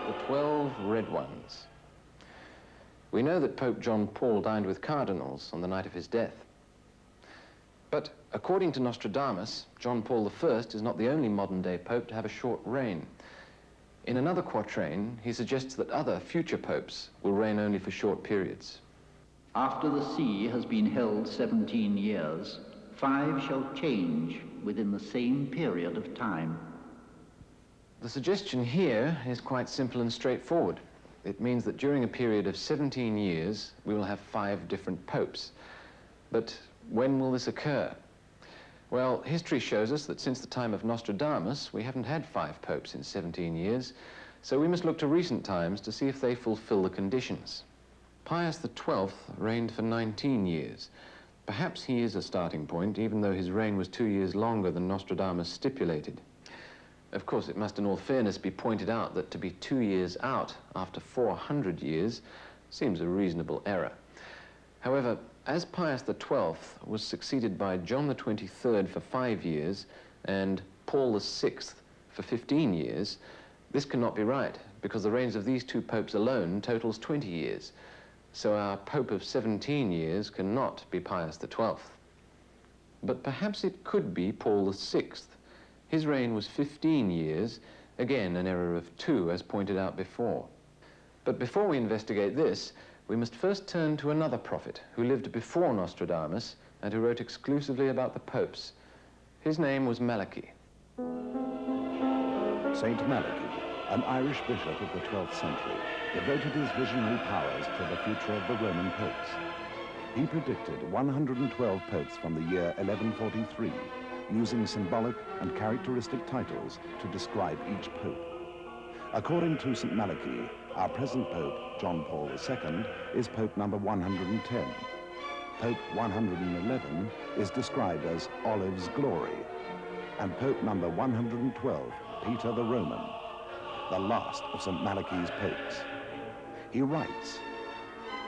the 12 red ones. We know that Pope John Paul dined with cardinals on the night of his death. But according to Nostradamus, John Paul I is not the only modern-day pope to have a short reign. In another quatrain, he suggests that other future popes will reign only for short periods. After the sea has been held 17 years, 5 shall change within the same period of time. The suggestion here is quite simple and straightforward. It means that during a period of 17 years, we will have 5 different popes. But when will this occur? Well, history shows us that since the time of Nostradamus, we haven't had 5 popes in 17 years, so we must look to recent times to see if they fulfill the conditions. Pius XII reigned for 19 years. Perhaps he is a starting point, even though his reign was 2 years longer than Nostradamus stipulated. Of course, it must in all fairness be pointed out that to be 2 years out after 400 years seems a reasonable error. However, as Pius XII was succeeded by John XXIII for 5 years and Paul VI for 15 years, this cannot be right, because the reigns of these 2 popes alone totals 20 years. So our pope of 17 years cannot be Pius XII. But perhaps it could be Paul VI. His reign was 15 years, again an error of 2, as pointed out before. But before we investigate this, we must first turn to another prophet who lived before Nostradamus and who wrote exclusively about the popes. His name was Malachi. Saint Malachi, an Irish bishop of the 12th century, devoted his visionary powers to the future of the Roman popes. He predicted 112 popes from the year 1143, using symbolic and characteristic titles to describe each pope. According to St. Malachi, our present Pope, John Paul II, is Pope number 110. Pope 111 is described as Olive's Glory, and Pope number 112, Peter the Roman, the last of St. Malachi's popes. He writes,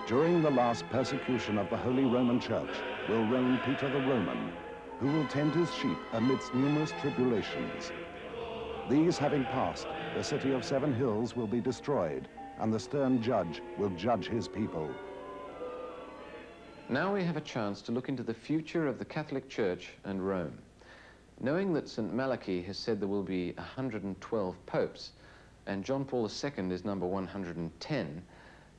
"During the last persecution of the Holy Roman Church will reign Peter the Roman, who will tend his sheep amidst numerous tribulations. These having passed, the city of 7 hills will be destroyed, and the stern judge will judge his people." Now we have a chance to look into the future of the Catholic Church and Rome. Knowing that St. Malachi has said there will be 112 popes, and John Paul II is number 110,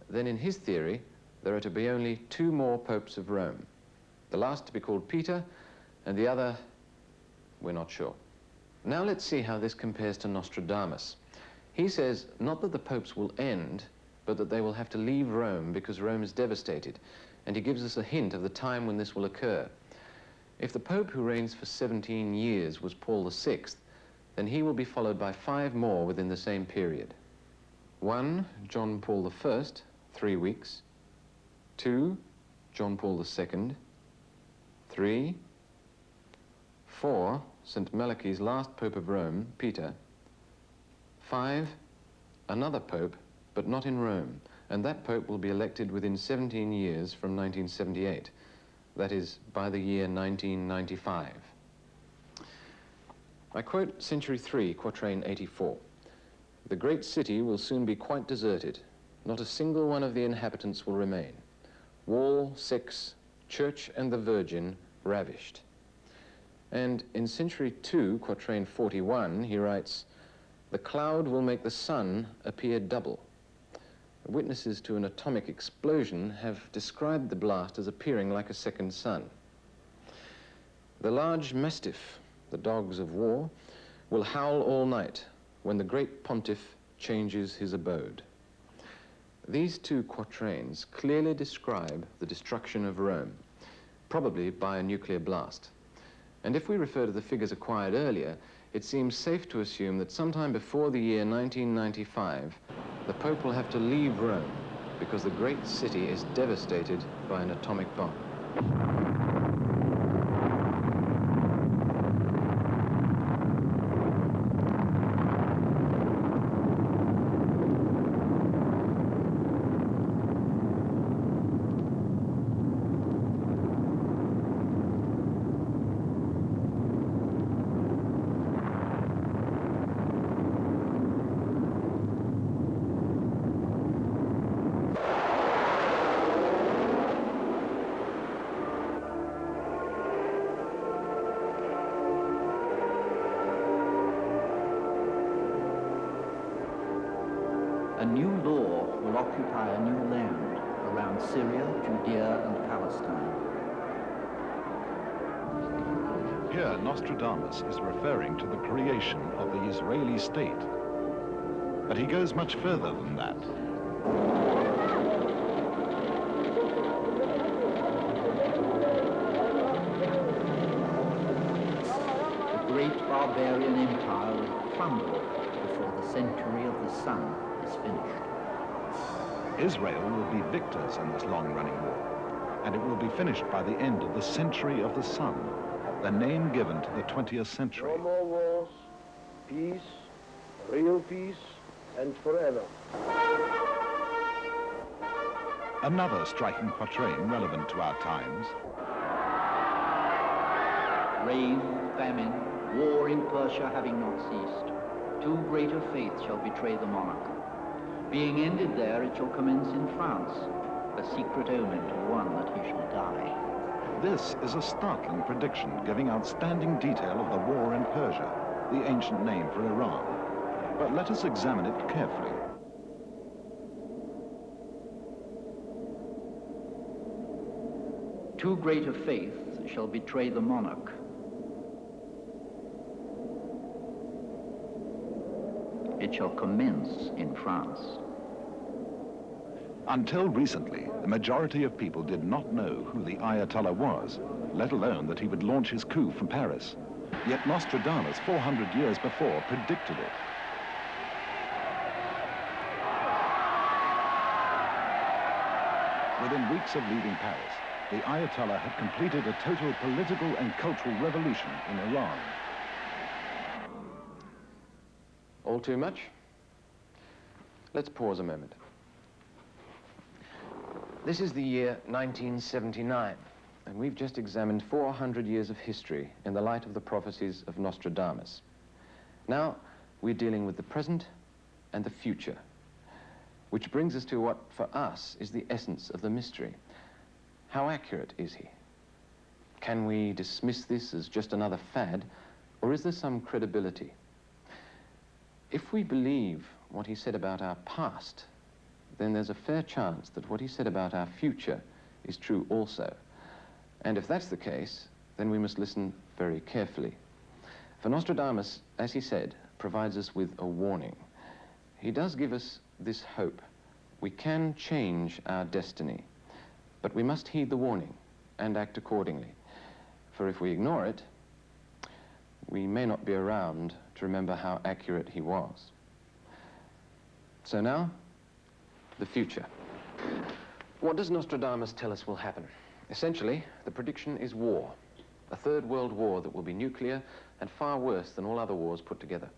then in his theory, there are to be only 2 more popes of Rome. The last to be called Peter, and the other, we're not sure. Now let's see how this compares to Nostradamus. He says not that the popes will end, but that they will have to leave Rome because Rome is devastated, and he gives us a hint of the time when this will occur. If the pope who reigns for 17 years was Paul VI, then he will be followed by 5 more within the same period. 1, John Paul I, 3 weeks. 2, John Paul II. 3, 4, St. Malachi's last Pope of Rome, Peter. 5, another Pope, but not in Rome, and that Pope will be elected within 17 years from 1978. That is, by the year 1995. I quote Century 3, Quatrain 84. "The great city will soon be quite deserted. Not a single one of the inhabitants will remain. Wall 6, church and the Virgin ravished." And in Century 2, Quatrain 41, he writes, "The cloud will make the sun appear double." Witnesses to an atomic explosion have described the blast as appearing like a second sun. "The large mastiff, the dogs of war, will howl all night when the great pontiff changes his abode." These 2 quatrains clearly describe the destruction of Rome, probably by a nuclear blast. And if we refer to the figures acquired earlier, it seems safe to assume that sometime before the year 1995, the Pope will have to leave Rome because the great city is devastated by an atomic bomb. A new law will occupy a new land around Syria, Judea, and Palestine. Here, Nostradamus is referring to the creation of the Israeli state. But he goes much further than that. The great barbarian empire will crumble before the century of the sun is finished. Israel will be victors in this long-running war, and it will be finished by the end of the century of the sun, the name given to the 20th century. No more wars, peace, real peace, and forever. Another striking quatrain relevant to our times. Rain, famine, war in Persia having not ceased, too great a faith shall betray the monarch. Being ended there, it shall commence in France, a secret omen to one that he shall die. This is a startling prediction, giving outstanding detail of the war in Persia, the ancient name for Iran. But let us examine it carefully. Too great a faith shall betray the monarch. It shall commence in France. Until recently, the majority of people did not know who the Ayatollah was, let alone that he would launch his coup from Paris. Yet Nostradamus, 400 years before, predicted it. Within weeks of leaving Paris, the Ayatollah had completed a total political and cultural revolution in Iran. All too much? Let's pause a moment. This is the year 1979, and we've just examined 400 years of history in the light of the prophecies of Nostradamus. Now, we're dealing with the present and the future, which brings us to what, for us, is the essence of the mystery. How accurate is he? Can we dismiss this as just another fad, or is there some credibility? If we believe what he said about our past, then there's a fair chance that what he said about our future is true also. And if that's the case, then we must listen very carefully. For Nostradamus, as he said, provides us with a warning. He does give us this hope. We can change our destiny, but we must heed the warning and act accordingly. For if we ignore it, we may not be around to remember how accurate he was. So now, the future. What does Nostradamus tell us will happen? Essentially, the prediction is war. A third world war that will be nuclear and far worse than all other wars put together.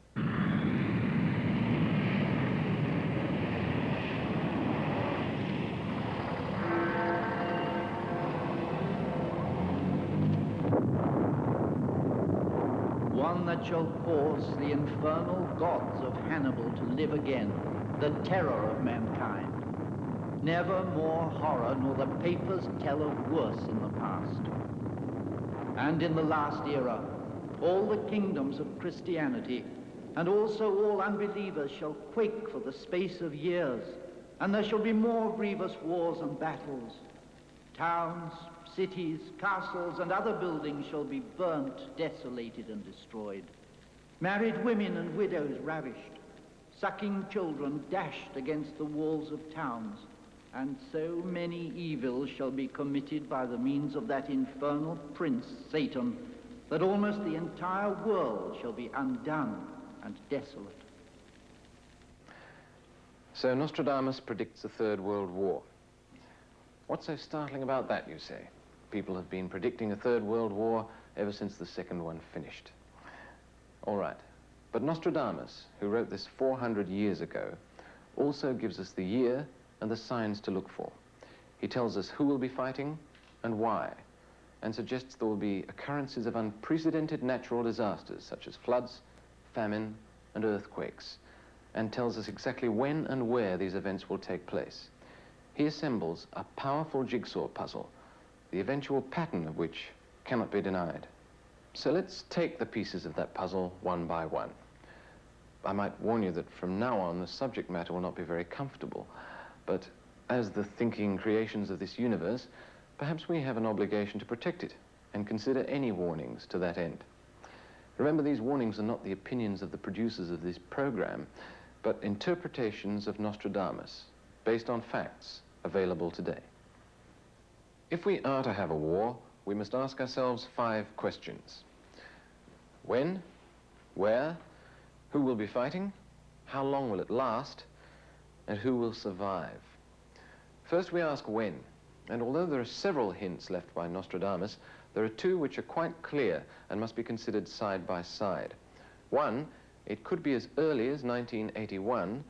One that shall cause the infernal gods of Hannibal to live again, the terror of mankind. Never more horror nor the papers tell of worse in the past. And in the last era, all the kingdoms of Christianity and also all unbelievers shall quake for the space of years, and there shall be more grievous wars and battles. Towns, cities, castles, and other buildings shall be burnt, desolated, and destroyed. Married women and widows ravished, sucking children dashed against the walls of towns, and so many evils shall be committed by the means of that infernal prince, Satan, that almost the entire world shall be undone and desolate. So Nostradamus predicts a third world war. What's so startling about that, you say? People have been predicting a third world war ever since the second one finished. All right. But Nostradamus, who wrote this 400 years ago, also gives us the year and the signs to look for. He tells us who will be fighting and why, and suggests there will be occurrences of unprecedented natural disasters, such as floods, famine, and earthquakes, and tells us exactly when and where these events will take place. He assembles a powerful jigsaw puzzle, the eventual pattern of which cannot be denied. So let's take the pieces of that puzzle one by one. I might warn you that from now on the subject matter will not be very comfortable, but as the thinking creations of this universe, perhaps we have an obligation to protect it and consider any warnings to that end. Remember, these warnings are not the opinions of the producers of this program, but interpretations of Nostradamus based on facts available today. If we are to have a war, we must ask ourselves 5 questions. When? Where? Who will be fighting? How long will it last? And who will survive? First we ask when, and although there are several hints left by Nostradamus, there are 2 which are quite clear and must be considered side by side. One, it could be as early as 1981,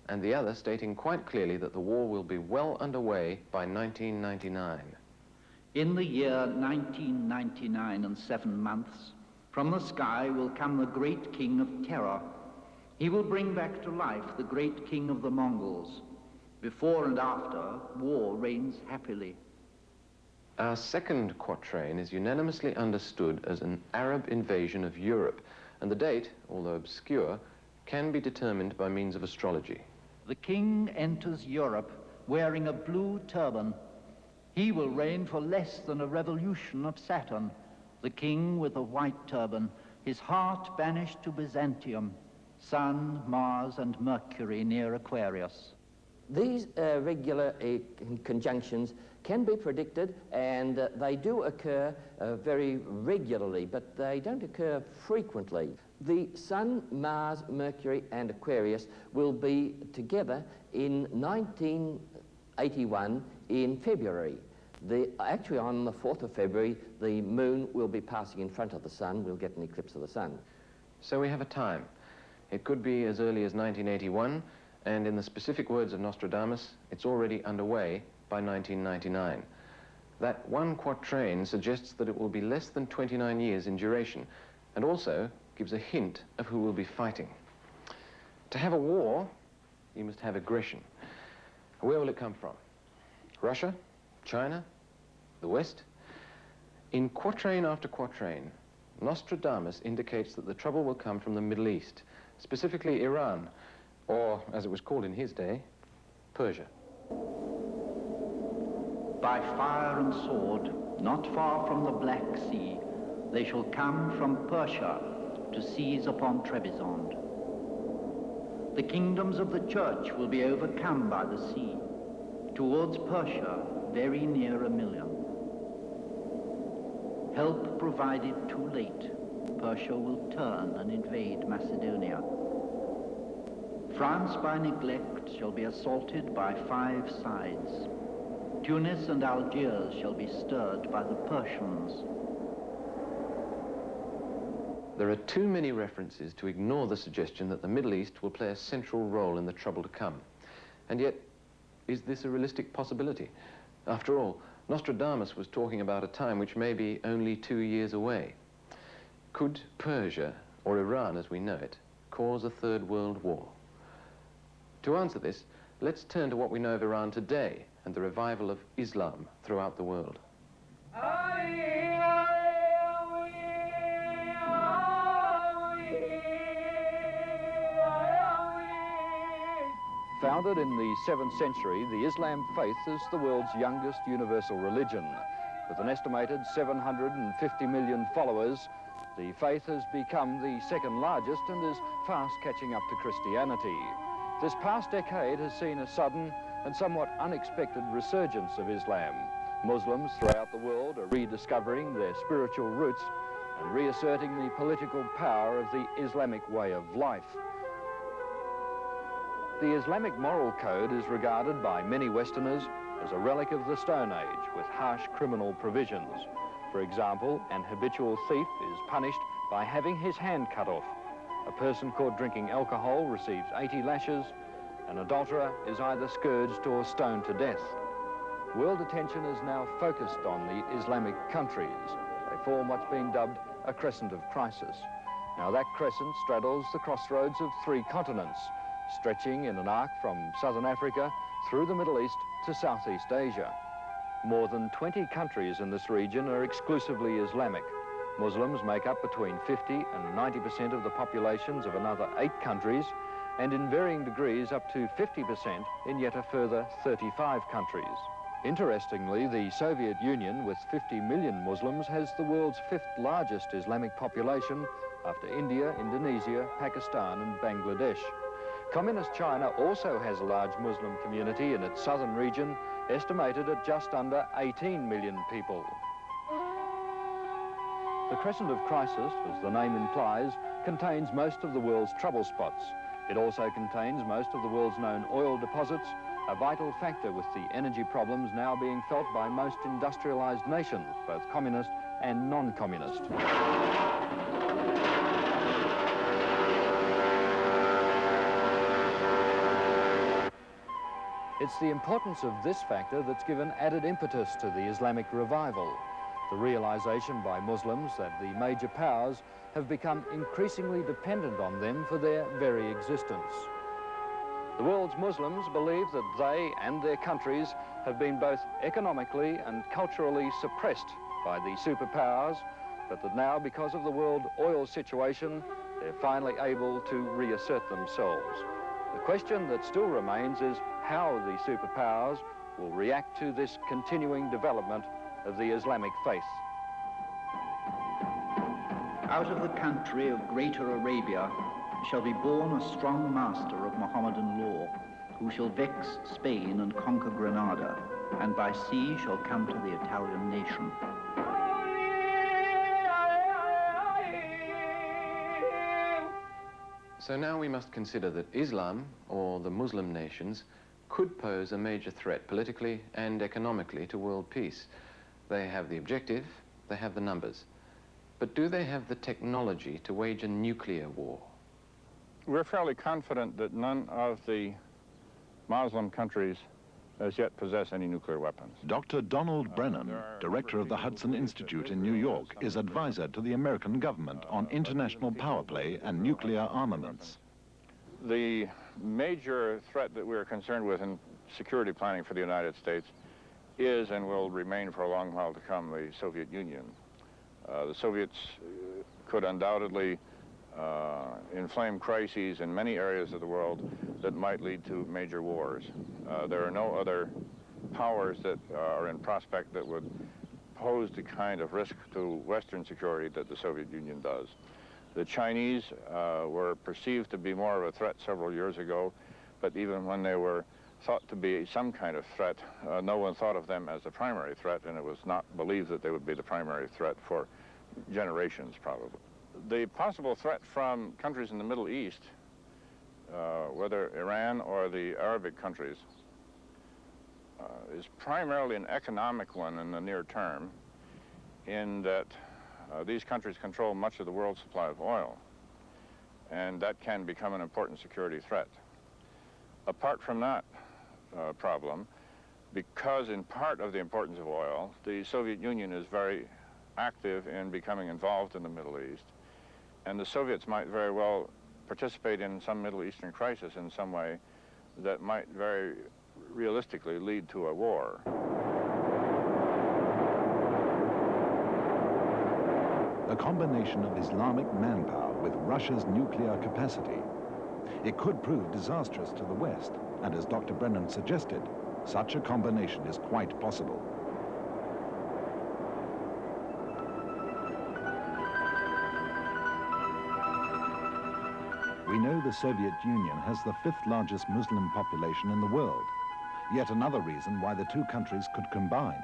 and the other stating quite clearly that the war will be well underway by 1999. In the year 1999 and 7 months, from the sky will come the great king of terror. He will bring back to life the great king of the Mongols. Before and after, war reigns happily. Our second quatrain is unanimously understood as an Arab invasion of Europe, and the date, although obscure, can be determined by means of astrology. The king enters Europe wearing a blue turban. He will reign for less than a revolution of Saturn. The king with a white turban, his heart banished to Byzantium, Sun, Mars, and Mercury near Aquarius. These regular conjunctions can be predicted, and they do occur very regularly, but they don't occur frequently. The Sun, Mars, Mercury, and Aquarius will be together in 1981 in February. Actually, on the 4th of February, the moon will be passing in front of the sun. We'll get an eclipse of the sun. So we have a time. It could be as early as 1981, and in the specific words of Nostradamus, it's already underway by 1999. That one quatrain suggests that it will be less than 29 years in duration, and also gives a hint of who will be fighting. To have a war, you must have aggression. Where will it come from? Russia? China? The West? In quatrain after quatrain, Nostradamus indicates that the trouble will come from the Middle East, specifically Iran, or, as it was called in his day, Persia. By fire and sword, not far from the Black Sea, they shall come from Persia to seize upon Trebizond. The kingdoms of the church will be overcome by the sea. Towards Persia, very near 1 million. Help provided too late, Persia will turn and invade Macedonia. France by neglect shall be assaulted by 5 sides. Tunis and Algiers shall be stirred by the Persians. There are too many references to ignore the suggestion that the Middle East will play a central role in the trouble to come. And yet, is this a realistic possibility? After all, Nostradamus was talking about a time which may be only 2 years away. Could Persia, or Iran as we know it, cause a 3rd World War? To answer this, let's turn to what we know of Iran today and the revival of Islam throughout the world. Founded in the 7th century, the Islam faith is the world's youngest universal religion. With an estimated 750 million followers, the faith has become the 2nd largest and is fast catching up to Christianity. This past decade has seen a sudden and somewhat unexpected resurgence of Islam. Muslims throughout the world are rediscovering their spiritual roots and reasserting the political power of the Islamic way of life. The Islamic moral code is regarded by many Westerners as a relic of the Stone Age with harsh criminal provisions. For example, an habitual thief is punished by having his hand cut off. A person caught drinking alcohol receives 80 lashes. An adulterer is either scourged or stoned to death. World attention is now focused on the Islamic countries. They form what's been dubbed a crescent of crisis. Now that crescent straddles the crossroads of 3 continents, stretching in an arc from southern Africa through the Middle East to Southeast Asia. More than 20 countries in this region are exclusively Islamic. Muslims make up between 50 and 90% of the populations of another 8 countries, and in varying degrees up to 50% in yet a further 35 countries. Interestingly, the Soviet Union, with 50 million Muslims, has the world's 5th largest Islamic population after India, Indonesia, Pakistan and Bangladesh. Communist China also has a large Muslim community in its southern region, estimated at just under 18 million people. The Crescent of Crisis, as the name implies, contains most of the world's trouble spots. It also contains most of the world's known oil deposits, a vital factor with the energy problems now being felt by most industrialized nations, both communist and non-communist. It's the importance of this factor that's given added impetus to the Islamic revival, the realization by Muslims that the major powers have become increasingly dependent on them for their very existence. The world's Muslims believe that they and their countries have been both economically and culturally suppressed by the superpowers, but that now, because of the world oil situation, they're finally able to reassert themselves. The question that still remains is how the superpowers will react to this continuing development of the Islamic faith. Out of the country of Greater Arabia shall be born a strong master of Mohammedan law, who shall vex Spain and conquer Granada, and by sea shall come to the Italian nation. So now we must consider that Islam, or the Muslim nations, could pose a major threat politically and economically to world peace. They have the objective, they have the numbers. But do they have the technology to wage a nuclear war? We're fairly confident that none of the Muslim countries as yet possess any nuclear weapons. Dr. Donald Brennan, director of the Hudson Institute in New York, is advisor to the American government on international power play and nuclear armaments. The major threat that we're concerned with in security planning for the United States is and will remain for a long while to come the Soviet Union. The Soviets could undoubtedly inflame crises in many areas of the world that might lead to major wars. There are no other powers that are in prospect that would pose the kind of risk to Western security that the Soviet Union does. The Chinese were perceived to be more of a threat several years ago, but even when they were thought to be some kind of threat, no one thought of them as a primary threat, and it was not believed that they would be the primary threat for generations, probably. The possible threat from countries in the Middle East, whether Iran or the Arabic countries, is primarily an economic one in the near term, in that these countries control much of the world's supply of oil, and that can become an important security threat. Apart from that problem, because in part of the importance of oil, the Soviet Union is very active in becoming involved in the Middle East, and the Soviets might very well participate in some Middle Eastern crisis in some way that might very realistically lead to a war. A combination of Islamic manpower with Russia's nuclear capacity. It could prove disastrous to the West, and as Dr. Brennan suggested, such a combination is quite possible. We know the Soviet Union has the 5th largest Muslim population in the world, yet another reason why the two countries could combine.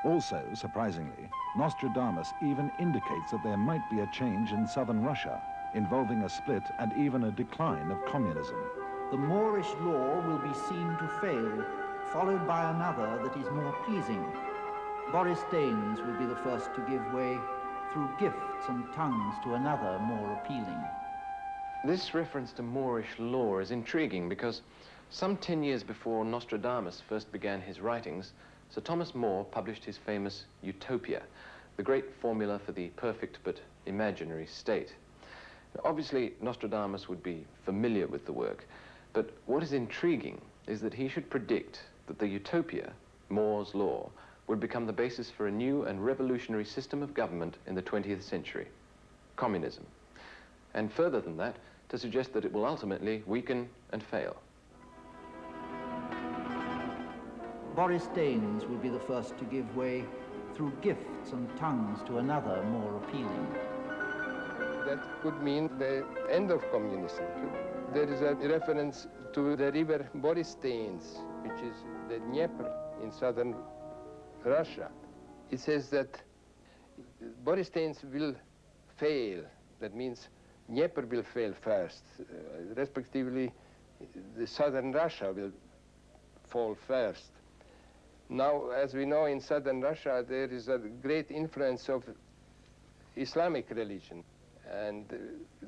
Also, surprisingly, Nostradamus even indicates that there might be a change in southern Russia, involving a split and even a decline of communism. The Moorish law will be seen to fail, followed by another that is more pleasing. Boris Danes will be the first to give way through gifts and tongues to another more appealing. This reference to Moorish law is intriguing because some 10 years before Nostradamus first began his writings, Sir Thomas More published his famous Utopia, the great formula for the perfect but imaginary state. Obviously, Nostradamus would be familiar with the work, but what is intriguing is that he should predict that the Utopia, More's law, would become the basis for a new and revolutionary system of government in the 20th century, communism. And further than that, to suggest that it will ultimately weaken and fail. Boris Danes will be the first to give way through gifts and tongues to another more appealing. That could mean the end of communism. There is a reference to the river Borysthenes, which is the Dnieper in southern Russia. It says that Borysthenes will fail. That means Dnieper will fail first. Respectively, the southern Russia will fall first. Now, as we know, in southern Russia, there is a great influence of Islamic religion. And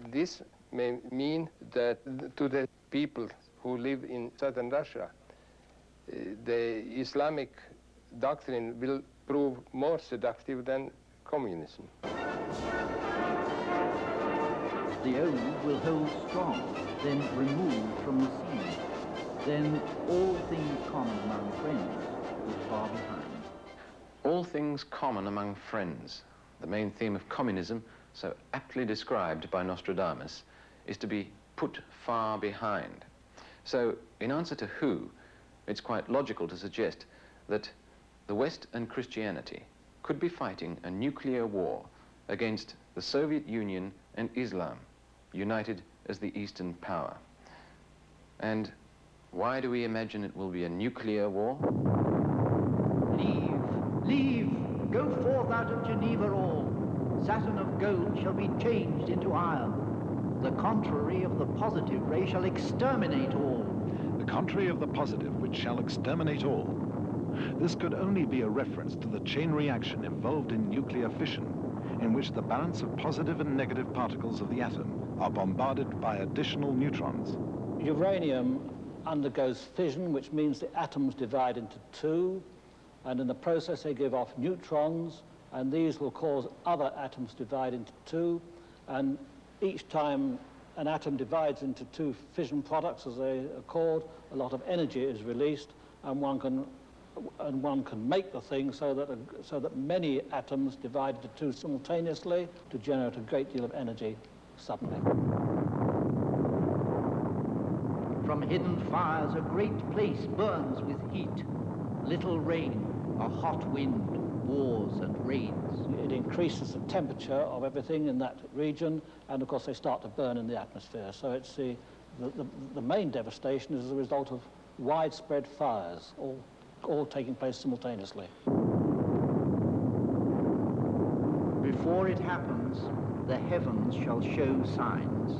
this may mean that to the people who live in southern Russia, the Islamic doctrine will prove more seductive than communism. The old will hold strong, then removed from the scene. Then all things common among friends will far behind. All things common among friends, the main theme of communism, so aptly described by Nostradamus, is to be put far behind. So, in answer to who, it's quite logical to suggest that the West and Christianity could be fighting a nuclear war against the Soviet Union and Islam, united as the Eastern power. And why do we imagine it will be a nuclear war? Leave, go forth out of Geneva all. Saturn of gold shall be changed into iron. The contrary of the positive ray shall exterminate all. The contrary of the positive, which shall exterminate all. This could only be a reference to the chain reaction involved in nuclear fission, in which the balance of positive and negative particles of the atom are bombarded by additional neutrons. Uranium undergoes fission, which means the atoms divide into two, and in the process they give off neutrons, and these will cause other atoms to divide into two, and each time an atom divides into two fission products, as they are called, a lot of energy is released, and one can make the thing so that many atoms divide into two simultaneously to generate a great deal of energy suddenly. From hidden fires a great place burns with heat. Little rain, a hot wind, wars and raids. It increases the temperature of everything in that region, and of course they start to burn in the atmosphere. So it's the main devastation is as a result of widespread fires, all taking place simultaneously. Before it happens, the heavens shall show signs.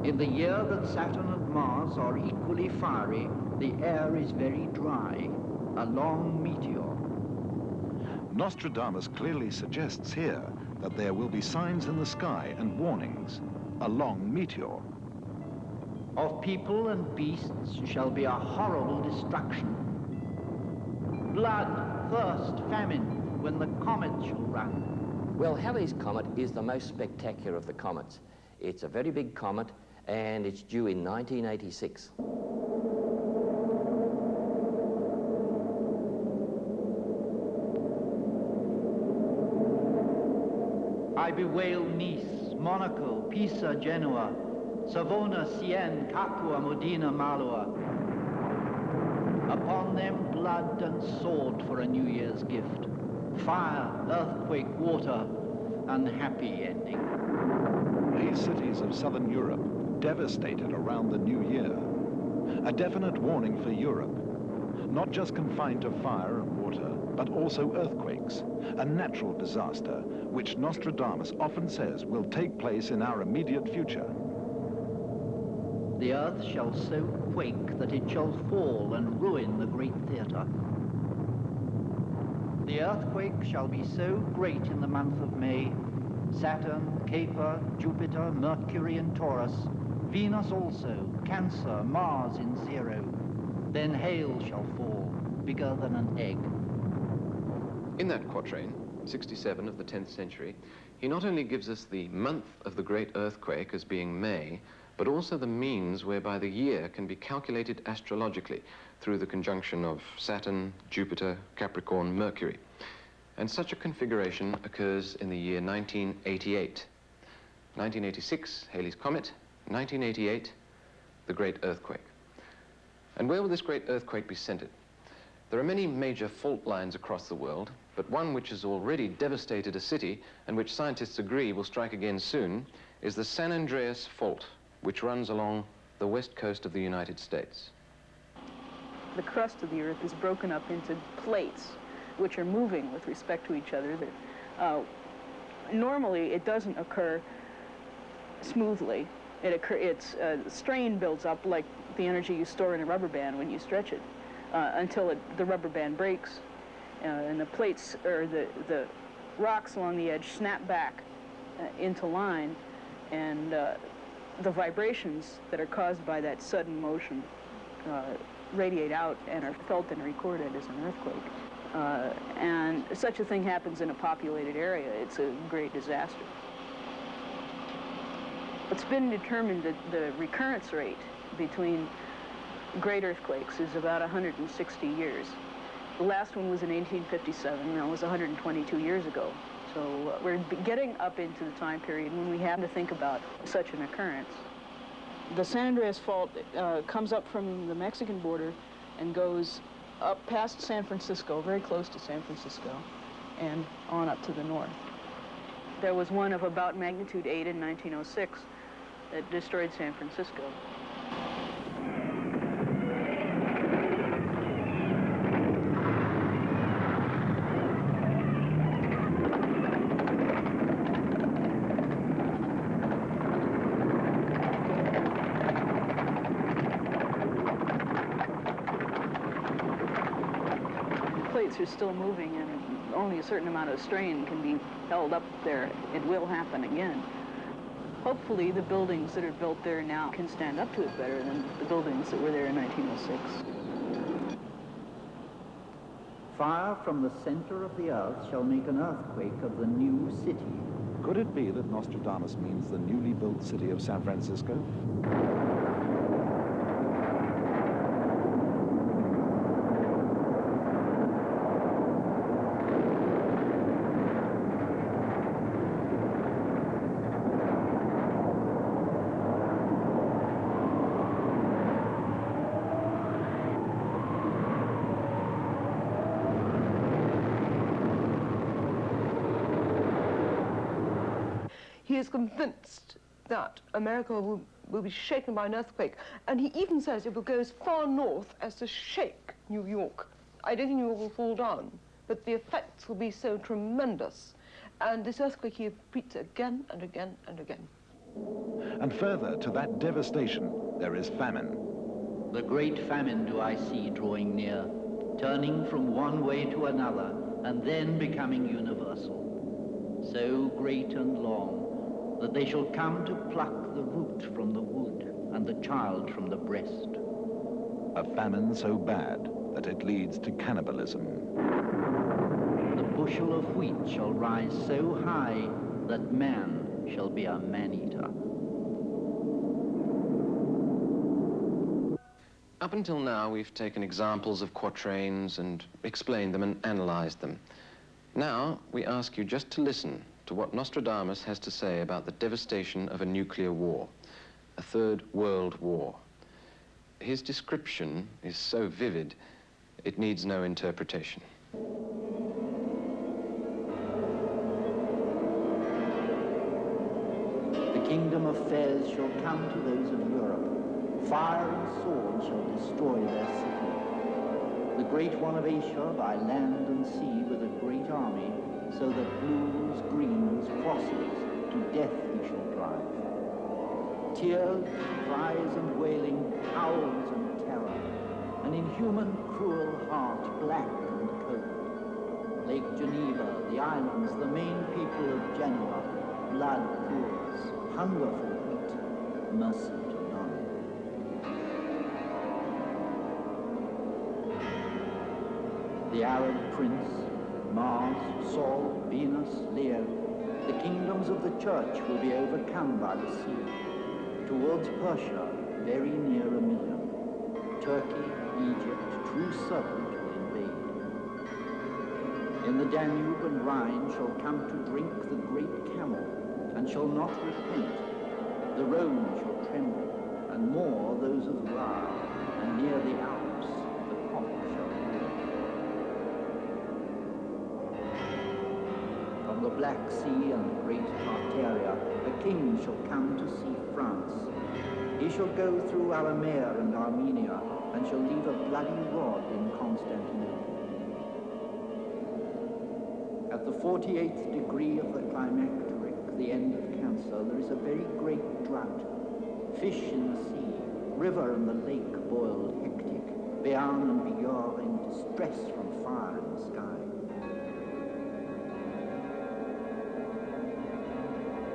In the year that Saturn and Mars are equally fiery, the air is very dry, a long meteor. Nostradamus clearly suggests here that there will be signs in the sky and warnings, a long meteor. Of people and beasts shall be a horrible destruction. Blood, thirst, famine, when the comet shall run. Well, Halley's Comet is the most spectacular of the comets. It's a very big comet, and it's due in 1986. I bewail Nice, Monaco, Pisa, Genoa, Savona, Sienne, Capua, Modena, Malua. Upon them blood and sword for a New Year's gift. Fire, earthquake, water, unhappy ending. These cities of southern Europe devastated around the new year. A definite warning for Europe, not just confined to fire and water, but also earthquakes, a natural disaster, which Nostradamus often says will take place in our immediate future. The earth shall so quake that it shall fall and ruin the great theatre. The earthquake shall be so great in the month of May, Saturn, Kuiper, Jupiter, Mercury and Taurus, Venus also, Cancer, Mars in zero. Then hail shall fall, bigger than an egg. In that quatrain, 67 of the 10th century, he not only gives us the month of the great earthquake as being May, but also the means whereby the year can be calculated astrologically through the conjunction of Saturn, Jupiter, Capricorn, Mercury. And such a configuration occurs in the year 1988. 1986, Halley's Comet. 1988, the Great Earthquake. And where will this great earthquake be centered? There are many major fault lines across the world, but one which has already devastated a city and which scientists agree will strike again soon is the San Andreas Fault, which runs along the west coast of the United States. The crust of the Earth is broken up into plates, which are moving with respect to each other. Normally, it doesn't occur smoothly. Strain builds up like the energy you store in a rubber band when you stretch it, until the rubber band breaks, and the plates, or the rocks along the edge, snap back into line, and the vibrations that are caused by that sudden motion radiate out and are felt and recorded as an earthquake. And such a thing happens in a populated area. It's a great disaster. It's been determined that the recurrence rate between great earthquakes is about 160 years. The last one was in 1857, and that was 122 years ago. So we're getting up into the time period when we have to think about such an occurrence. The San Andreas Fault comes up from the Mexican border and goes up past San Francisco, very close to San Francisco, and on up to the north. There was one of about magnitude 8 in 1906 that destroyed San Francisco. Plates are still moving, and only a certain amount of strain can be held up there. It will happen again. Hopefully, the buildings that are built there now can stand up to it better than the buildings that were there in 1906. Fire from the center of the earth shall make an earthquake of the new city. Could it be that Nostradamus means the newly built city of San Francisco? He is convinced that America will be shaken by an earthquake, and he even says it will go as far north as to shake New York. I don't think New York will fall down, but the effects will be so tremendous. And this earthquake he repeats again and again and again. And further to that devastation, there is famine. The great famine do I see drawing near, turning from one way to another, and then becoming universal. So great and long, that they shall come to pluck the root from the wood and the child from the breast. A famine so bad that it leads to cannibalism. The bushel of wheat shall rise so high that man shall be a man-eater. Up until now, we've taken examples of quatrains and explained them and analyzed them. Now, we ask you just to listen to what Nostradamus has to say about the devastation of a nuclear war, a third world war. His description is so vivid, it needs no interpretation. The kingdom of Fez shall come to those of Europe. Fire and sword shall destroy their city. The great one of Asia by land and sea with a great army, so that blues, greens, crosses, to death he shall drive. Tears, cries and wailing, howls and terror, an inhuman, cruel heart, black and cold. Lake Geneva, the islands, the main people of Genoa, blood pours, hunger for wheat, mercy to none. The Arab prince, Mars, Sol, Venus, Leo, the kingdoms of the church will be overcome by the sea. Towards Persia, very near 1 million. Turkey, Egypt, true serpent will invade. In the Danube and Rhine shall come to drink the great camel, and shall not repent. The Rhone shall tremble, and more those of Loire, and near the Alps the cock shall rule. From the Black Sea and the great Tartaria, a king shall come to see France. He shall go through Arameer and Armenia, and shall leave a bloody rod in Constantinople. At the 48th degree of the climacteric, the end of Cancer, there is a very great drought. Fish in the sea, river and the lake boiled hectic, Béarn and Bigorre in distress from fire in the sky.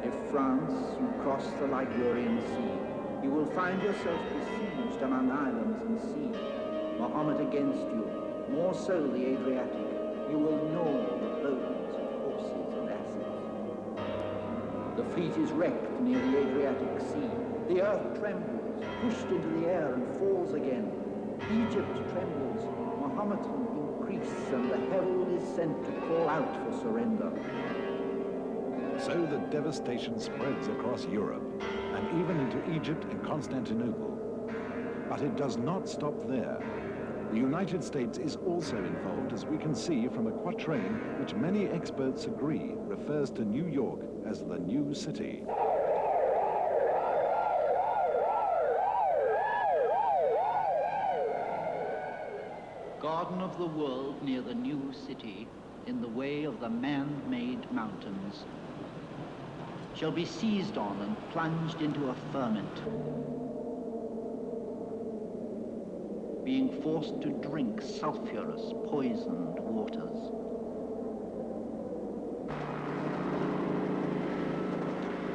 If France, you cross the Ligurian Sea, you will find yourself besieged among islands and sea. Mohammed against you, more so the Adriatic. You will gnaw the bones of horses and asses. The fleet is wrecked near the Adriatic Sea. The earth trembles, pushed into the air and falls again. Egypt trembles, Mohammedan increase, and the herald is sent to call out for surrender. So the devastation spreads across Europe, and even into Egypt and Constantinople. But it does not stop there. The United States is also involved, as we can see from a quatrain which many experts agree refers to New York as the new city. Garden of the world near the new city, in the way of the man-made mountains, shall be seized on and plunged into a ferment, being forced to drink sulphurous, poisoned waters.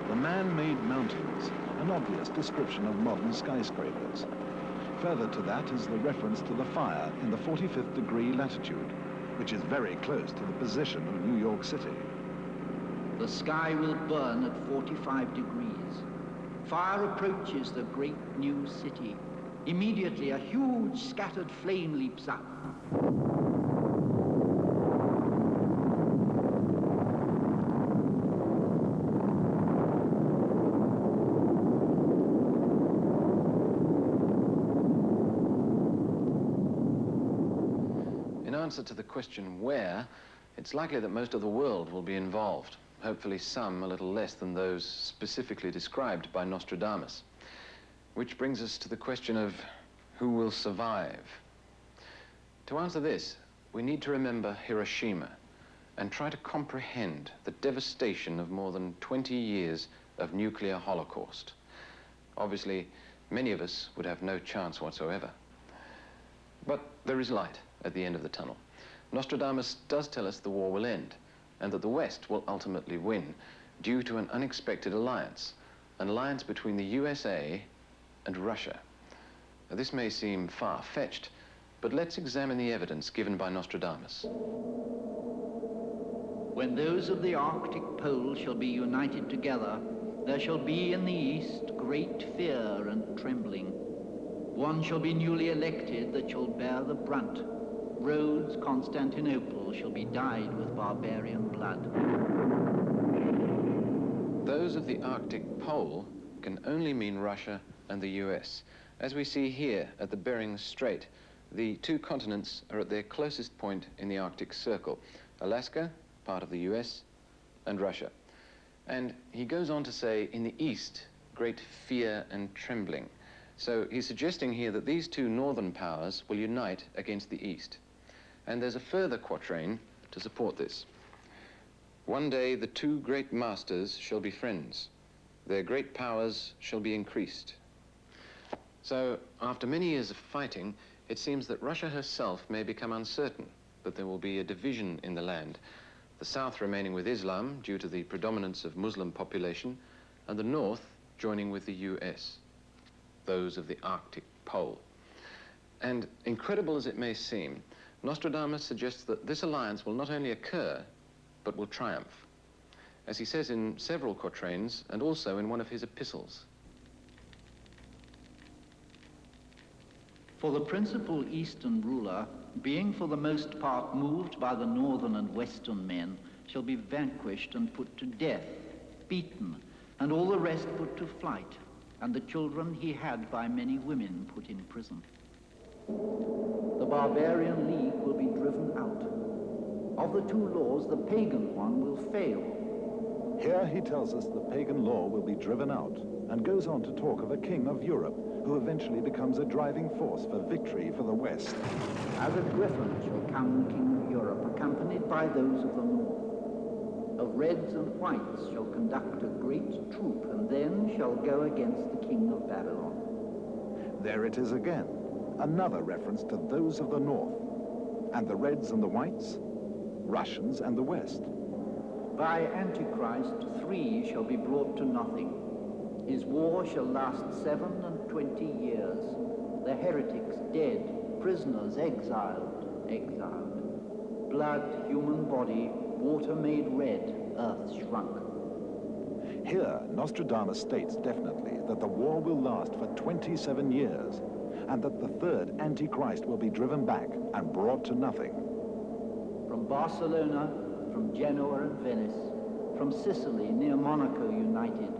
The man-made mountains, an obvious description of modern skyscrapers. Further to that is the reference to the fire in the 45th degree latitude, which is very close to the position of New York City. The sky will burn at 45 degrees. Fire approaches the great new city. Immediately, a huge scattered flame leaps up. In answer to the question where, it's likely that most of the world will be involved. Hopefully some a little less than those specifically described by Nostradamus. Which brings us to the question of who will survive. To answer this, we need to remember Hiroshima and try to comprehend the devastation of more than 20 years of nuclear holocaust. Obviously, many of us would have no chance whatsoever. But there is light at the end of the tunnel. Nostradamus does tell us the war will end, and that the West will ultimately win due to an unexpected alliance, an alliance between the USA and Russia. Now, this may seem far-fetched, but let's examine the evidence given by Nostradamus. When those of the Arctic pole shall be united together, there shall be in the east great fear and trembling. One shall be newly elected that shall bear the brunt. Rhodes, Constantinople shall be dyed with barbarian blood. Those of the Arctic pole can only mean Russia and the US. As we see here at the Bering Strait, the two continents are at their closest point in the Arctic Circle. Alaska, part of the US, and Russia. And he goes on to say, in the east, great fear and trembling. So he's suggesting here that these two northern powers will unite against the east. And there's a further quatrain to support this. One day the two great masters shall be friends. Their great powers shall be increased. So, after many years of fighting, it seems that Russia herself may become uncertain, that there will be a division in the land, the south remaining with Islam due to the predominance of Muslim population, and the north joining with the US, those of the Arctic pole. And incredible as it may seem, Nostradamus suggests that this alliance will not only occur, but will triumph, as he says in several quatrains and also in one of his epistles. For the principal eastern ruler, being for the most part moved by the northern and western men, shall be vanquished and put to death, beaten, and all the rest put to flight, and the children he had by many women put in prison. The barbarian league will be driven out. Of the two laws, the pagan one will fail. Here he tells us the pagan law will be driven out, and goes on to talk of a king of Europe who eventually becomes a driving force for victory for the West. As a griffin shall come the king of Europe, accompanied by those of the north. Of reds and whites shall conduct a great troop, and then shall go against the king of Babylon. There it is again, another reference to those of the north. And the reds and the whites? Russians and the West. By Antichrist, 3 shall be brought to nothing. His war shall last 27 years. The heretics dead, prisoners exiled. Blood, human body, water made red, earth shrunk. Here, Nostradamus states definitely that the war will last for 27 years, and that the third Antichrist will be driven back and brought to nothing. From Barcelona, from Genoa and Venice, from Sicily near Monaco united,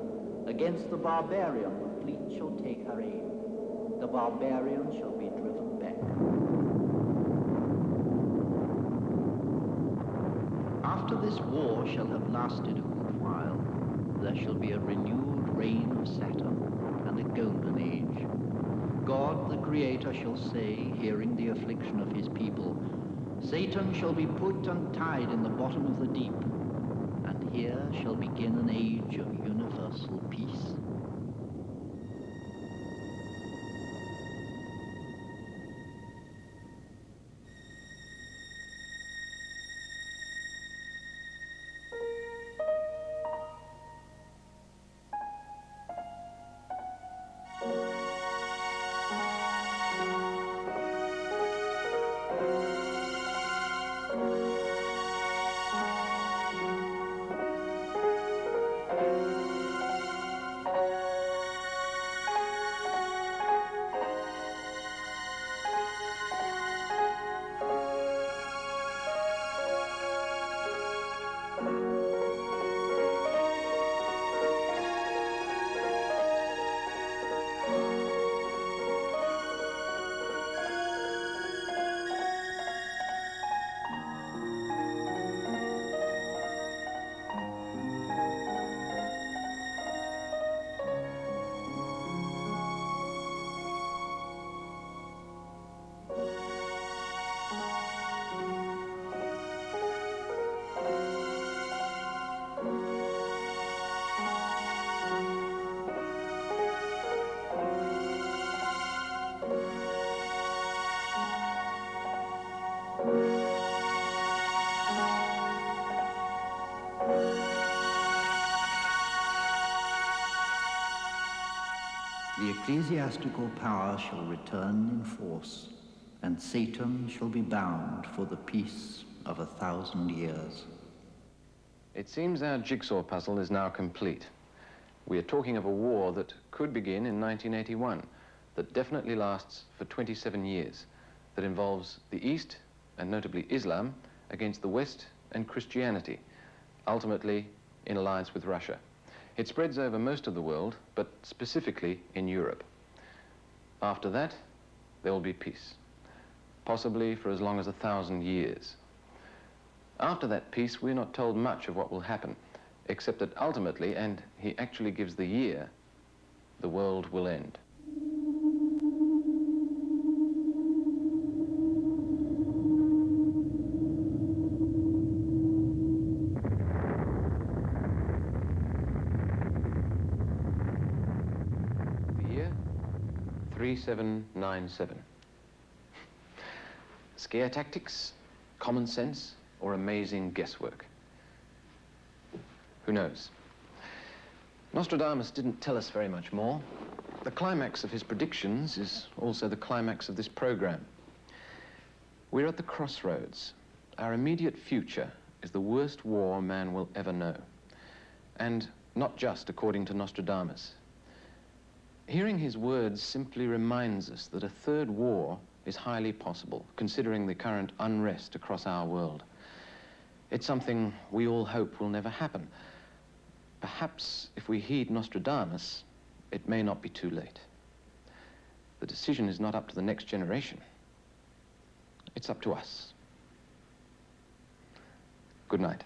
against the barbarian the fleet shall take her aim. The barbarian shall be driven back. After this war shall have lasted a good while, there shall be a renewed reign of Saturn and a golden age. God the Creator shall say, hearing the affliction of his people, Satan shall be put and tied in the bottom of the deep, and here shall begin an age of universal peace. The ecclesiastical power shall return in force, and Satan shall be bound for the peace of 1,000 years. It seems our jigsaw puzzle is now complete. We are talking of a war that could begin in 1981, that definitely lasts for 27 years, that involves the East, and notably Islam, against the West and Christianity, ultimately in alliance with Russia. It spreads over most of the world, but specifically in Europe. After that, there will be peace, possibly for as long as 1,000 years. After that peace, we're not told much of what will happen, except that ultimately, and he actually gives the year, the world will end. The year 3797. Scare tactics, common sense, or amazing guesswork? Who knows? Nostradamus didn't tell us very much more. The climax of his predictions is also the climax of this program. We're at the crossroads. Our immediate future is the worst war man will ever know. And not just according to Nostradamus. Hearing his words simply reminds us that a third war is highly possible, considering the current unrest across our world. It's something we all hope will never happen. Perhaps if we heed Nostradamus, it may not be too late. The decision is not up to the next generation. It's up to us. Good night.